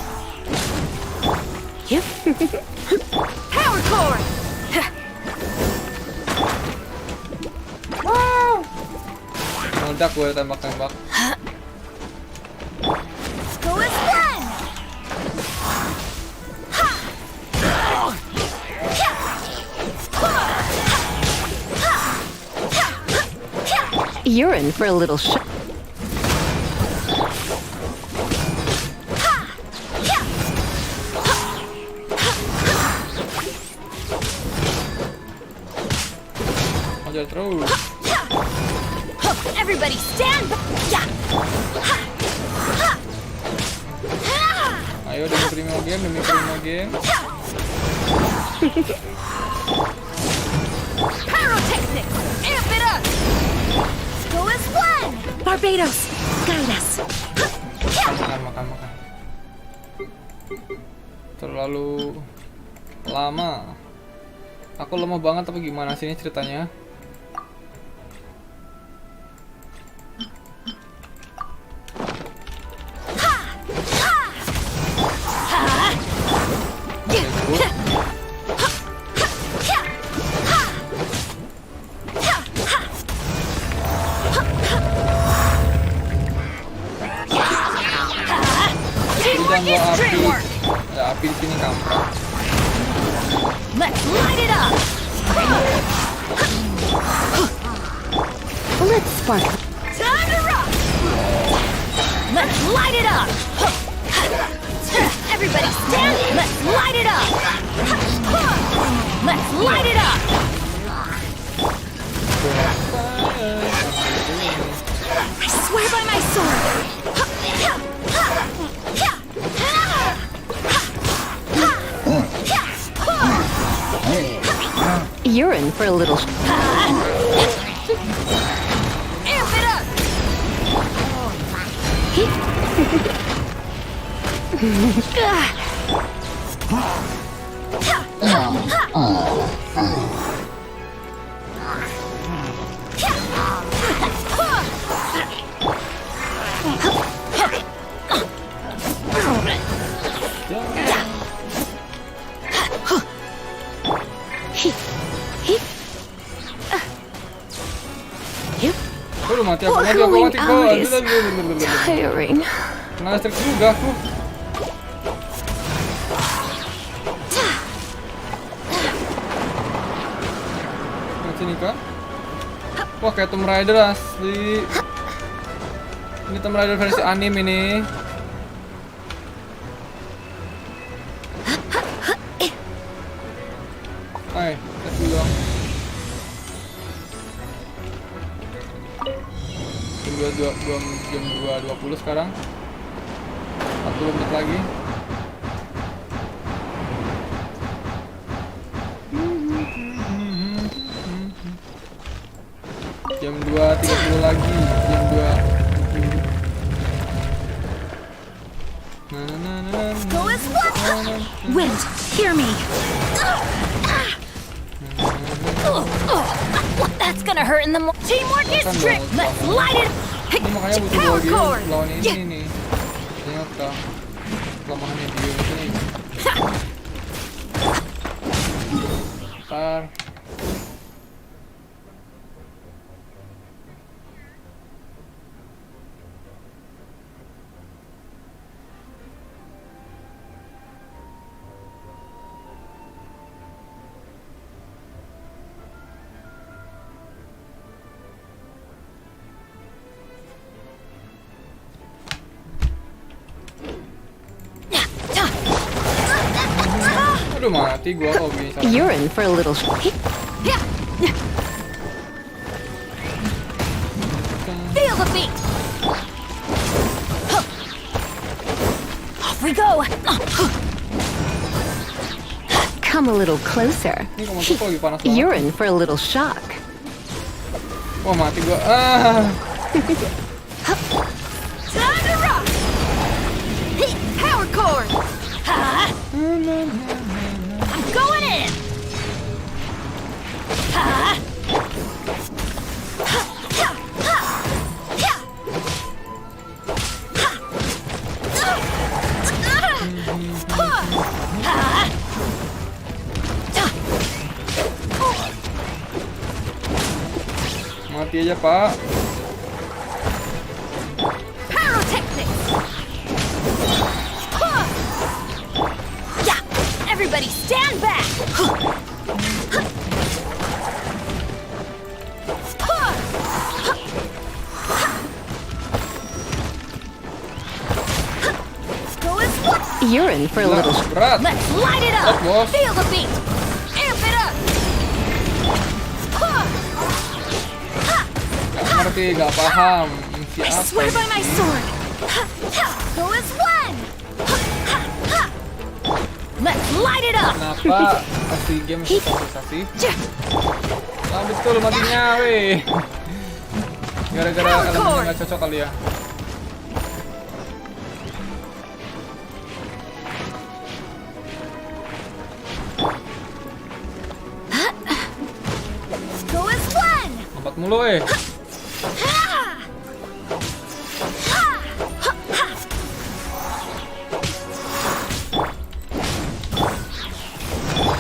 Power core. Wow. Meledak gue tembak-tembak. Go as one. You're in for a little shock. Ajar terus. Everybody stand. Ayo demi primo game. Pyrotechnics. Amp it up. Go as one. Barbados, guide us. Makan. Terlalu lama. Aku lemah banget apa gimana sih ini ceritanya? Api di sini kampret. Let's light it up. Let's spark. Time to rock. Let's light it up. Everybody stand. Let's light it up. Let's light it up. I swear by my sword. You're in for a little. Amp it up. Mati. Tiring. Kena listrik juga aku. Sini kah? Wah kayak Tomb Raider asli. Ini Tomb Raider versi anime ini. Hai, tes dulu dong. Jam 2.20 sekarang. 40 menit lagi. Jam 2.30 lagi. Jam 2. Wind, hear me. That's gonna hurt in the teamwork is trick. Let's light it. Ini makanya butuh dua game lawan ini nih. Ternyata kelemahannya di game ini. Ntar. Aduh mati gua kok bisa. You're in for a little. Feel the beat. Off we go. Come a little closer. You're in for a little shock. Wah mati gua. Time to rock. Power core. cord! Ha! I'm going in! Ha! Mati aja, Pak. Pyrotechnics! Yeah! Everybody stand back! You're in for a little. Let's light it up! Feel the beat! Amp it up! Gak ngerti, gak paham. I swear by my sword! Go as one! Let's light it up! Kenapa pasti game sensasi? Nah, betul matinya, weh. Gara-gara elemennya gak cocok kali ya. Go as one! Lompat mulu, weh.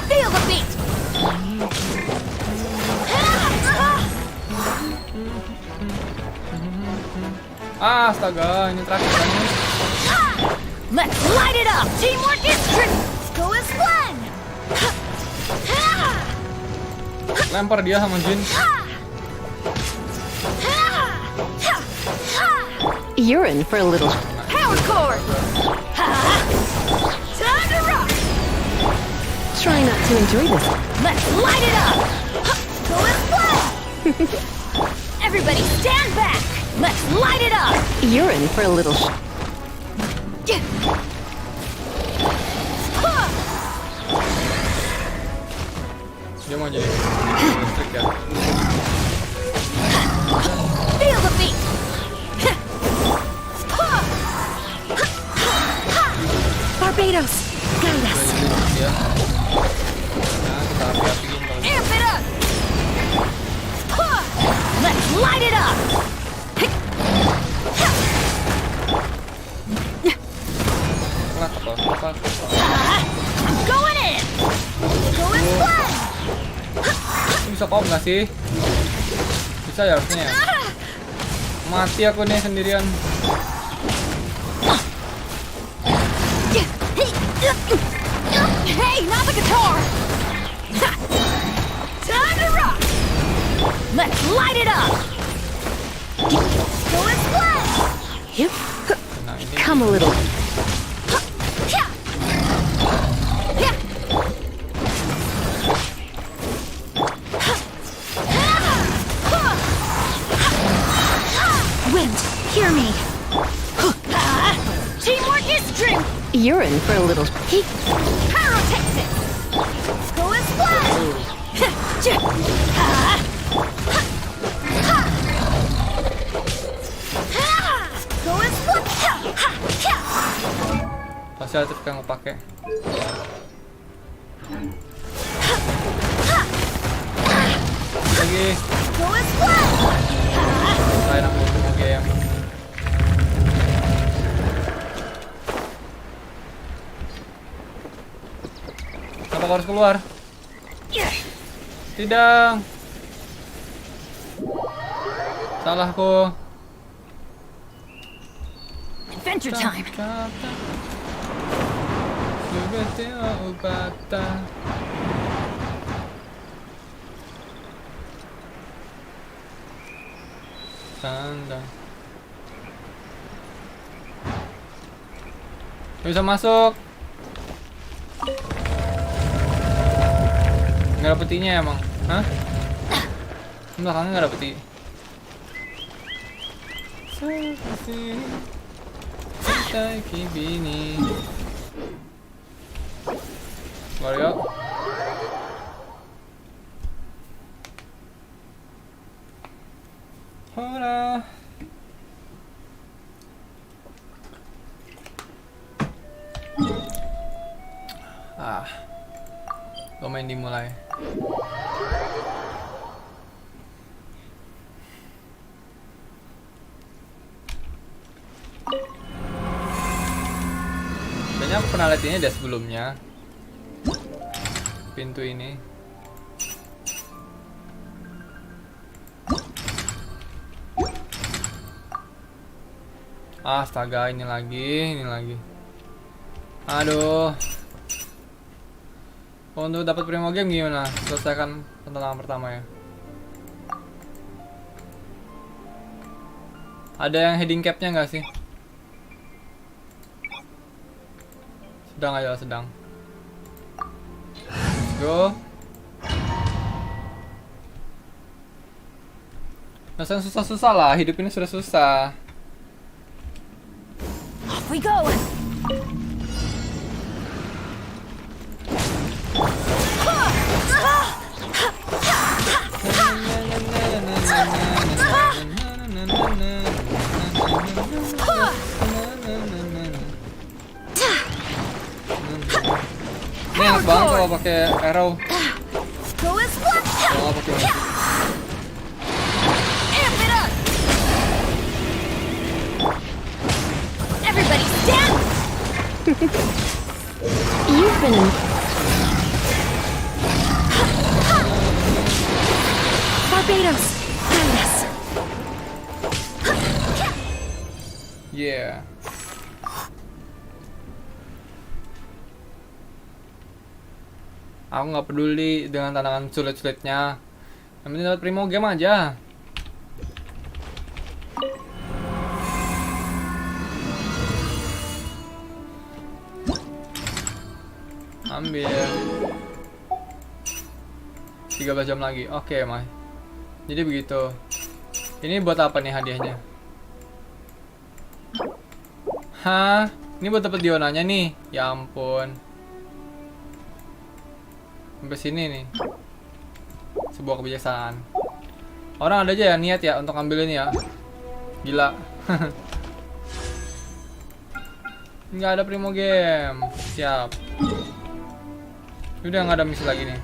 Feel the beat! Astaga, ini terakhir kan? Let's light it up! Teamwork is true! Go as one! Lempar dia sama Jin. You're in for a little. Power cord! Time to rock! Try not to enjoy this. Let's light it up! Go as one! Everybody stand back! Let's light it up! You're in for a little. Dia mau jadi listrik ya. Feel the beat! Barbados, guide us. Ya. Nah, kita api-apiin kalau gitu. Amp it up! Let's light it up! Kelas apa? I'm going in! Go as one! Ini bisa kop nggak sih? Bisa ya harusnya ya. Mati aku nih sendirian. Hey, not the guitar! Time to rock! Let's light it up! Go as one! Yep. Come a little. Wind, hear me! Teamwork is true! You're in for a little. Pyrotechnics! Go as one! Go as one! Pasti ada trik yang mau pakai. Lagi. Go as one! Saya nak mau game. Kenapa kau harus keluar? Tidak. Salahku. Adventure time! Tanda. Bisa masuk. Nggak ada petinya emang. Hah? Belakangnya nggak ada peti. Kibini. Keluar yuk. Hora. main dimulai. Kayaknya aku pernah lihat ini deh sebelumnya. Pintu ini. Astaga, ini lagi. Aduh. Untuk dapat primo game gimana? Selesaikan tantangan pertama ya. Ada yang heading cap-nya nggak sih? Sedang aja, sedang. Go. Rasanya susah-susah lah, hidup ini sudah susah. Off we go. Ini enak banget kalau pakai arrow. Kalau pakai Everybody stand! You've been in Barbados. Yes. Yeah. Aku nggak peduli dengan tantangan sulit-sulitnya. Yang penting dapat primo game aja. Ambil 13 jam lagi. Oke, Mai. Jadi begitu. Ini buat apa nih hadiahnya? Hah? Ini buat dapat dionanya nih. Ya ampun. Sampai sini nih. Sebuah kebiasaan. Orang ada aja ya niat ya untuk ambil ini ya. Gila. Nggak ada primo game. Siap. Udah nggak ada misi lagi nih.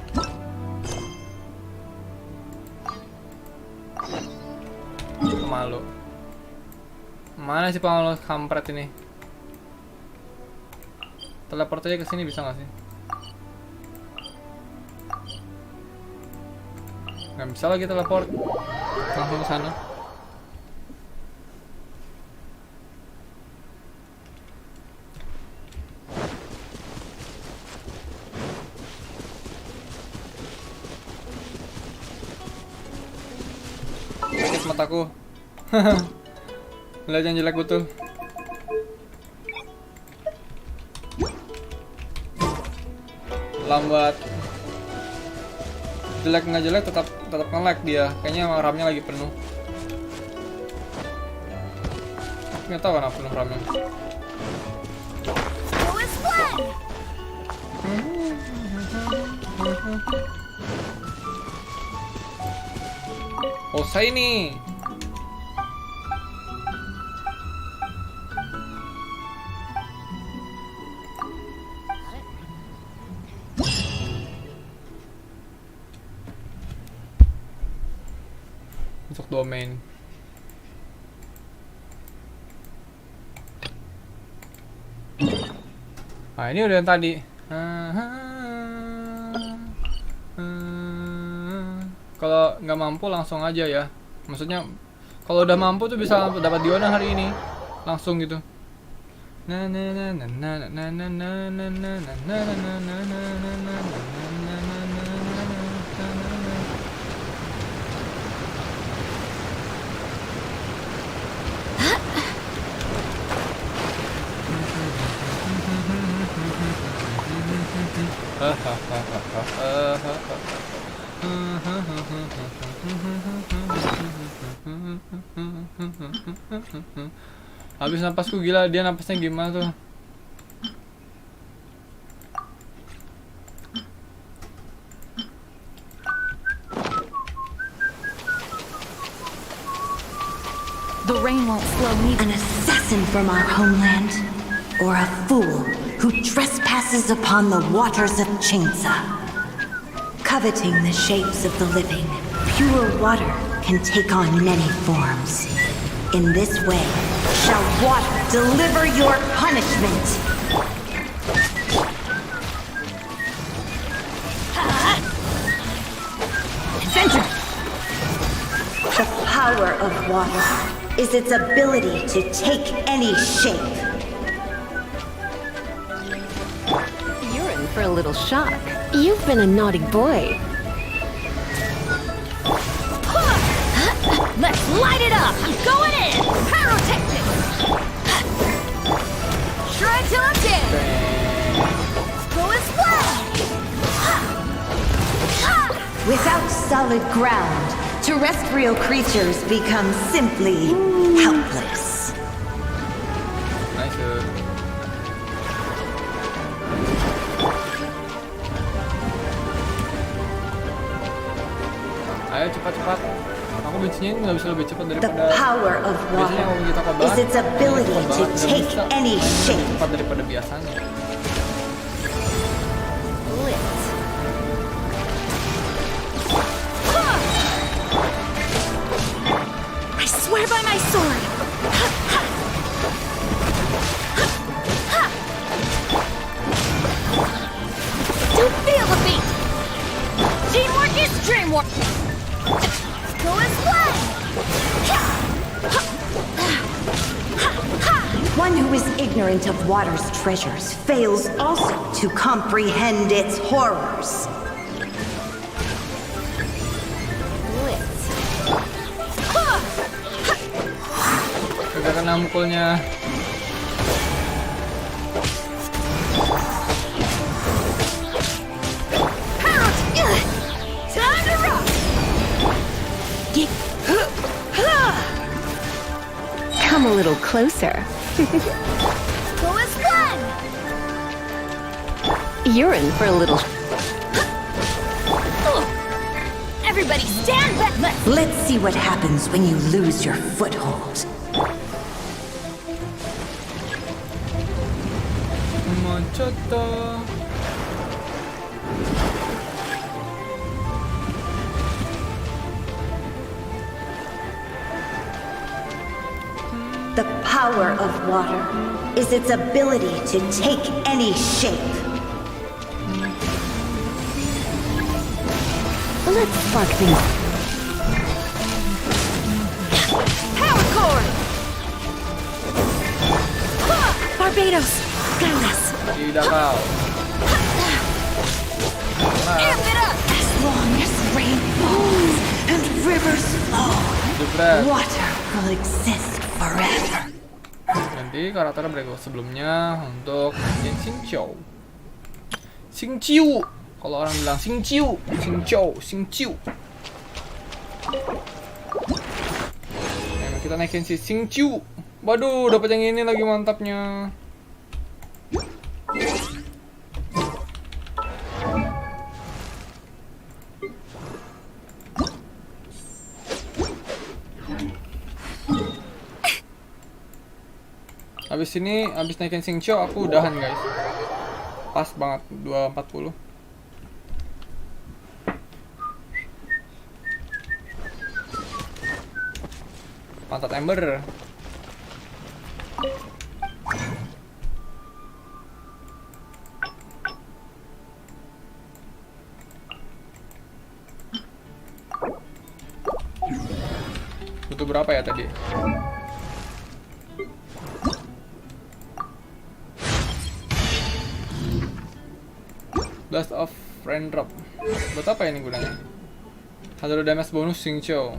Pemalu. Mana sih pemalu kampret ini? Teleport aja ke sini bisa nggak sih? Nggak bisa lagi teleport. Langsung ke sana. Sakit mataku. Lihat yang jelek betul. Lambat. Jelek nggak jelek tetap nge-lag dia. Kayaknya RAM-nya lagi penuh. Nggak tahu kenapa penuh RAM-nya. Oh, saya ini. Untuk domain. Nah, ini udah yang tadi. Kalau nggak mampu langsung aja ya. Maksudnya kalau udah mampu tuh bisa dapat diona hari ini. Langsung gitu. Habis napasku, gila, dia napasnya gimana tuh? The rain won't slow me. An assassin from our homeland, or a fool who trespasses upon the waters of Chainsa. Coveting the shapes of the living, pure water can take on many forms. In this way, shall water deliver your punishment. Adventure! The power of water is its ability to take any shape. You're in for a little shock. You've been a naughty boy. Let's light it up! I'm going in! Pyrotechnic! Try till I'm dead! Let's go as well! Without solid ground, terrestrial creatures become simply helpless. Nice. Ayo cepat-cepat. Aku bencinya ini nggak bisa lebih cepat The daripada. power of Biasanya kalau kita water kabar, is its ability to take any shape. cepat daripada biasanya. I swear by my sword! To feel the beat! Teamwork is dreamwork! Go as one! One who is ignorant of water's treasures fails also to comprehend its horrors. Gak kena mukulnya. Time to rock! Come a little closer. Go as one! You're in for a little. Everybody stand back! Let's see what happens when you lose your foothold. Manchata. The power of water is its ability to take any shape. Let's spark things. Power cord! Barbados, Galas. Tidak kau. Amp it up! As long as rain falls and rivers flow, water will exist forever. Nanti karakter berikut sebelumnya untuk Xingqiu. Xingqiu. Kalau orang bilang Xingqiu, Xingqiu. Nah, kita naikin si Xingqiu. Waduh, dapat yang ini lagi mantapnya. Habis ini, habis naikin Xingqiu, aku udahan guys. Pas banget, 240. Pantat ember. Butuh berapa ya tadi? Blast of Raindrop. Buat apa ini gunanya? 100 damage bonus Xingqiu.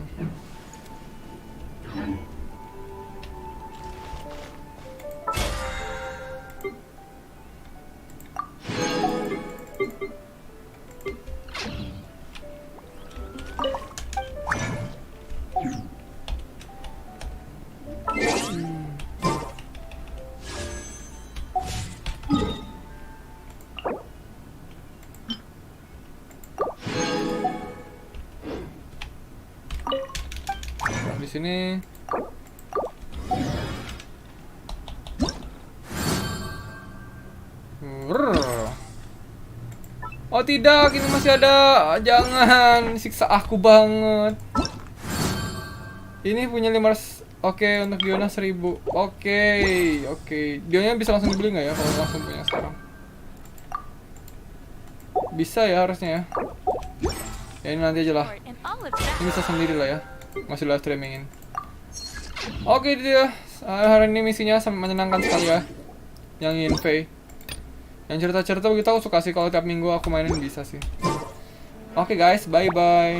Di sini Oh tidak, ini masih ada. Jangan, siksa aku banget. Ini punya 500. Oke, untuk Diona 1000. Oke. Dionanya bisa langsung dibeli nggak ya kalau langsung punya sekarang? Bisa ya harusnya ya. Ya ini nanti aja lah. Ini bisa sendiri lah ya. Masih live streamingin. Oke dia. Hari ini misinya menyenangkan sekali ya. Yang invade. Yang cerita-cerita begitu aku suka sih, kalau tiap minggu aku mainin bisa sih. Oke guys, bye-bye.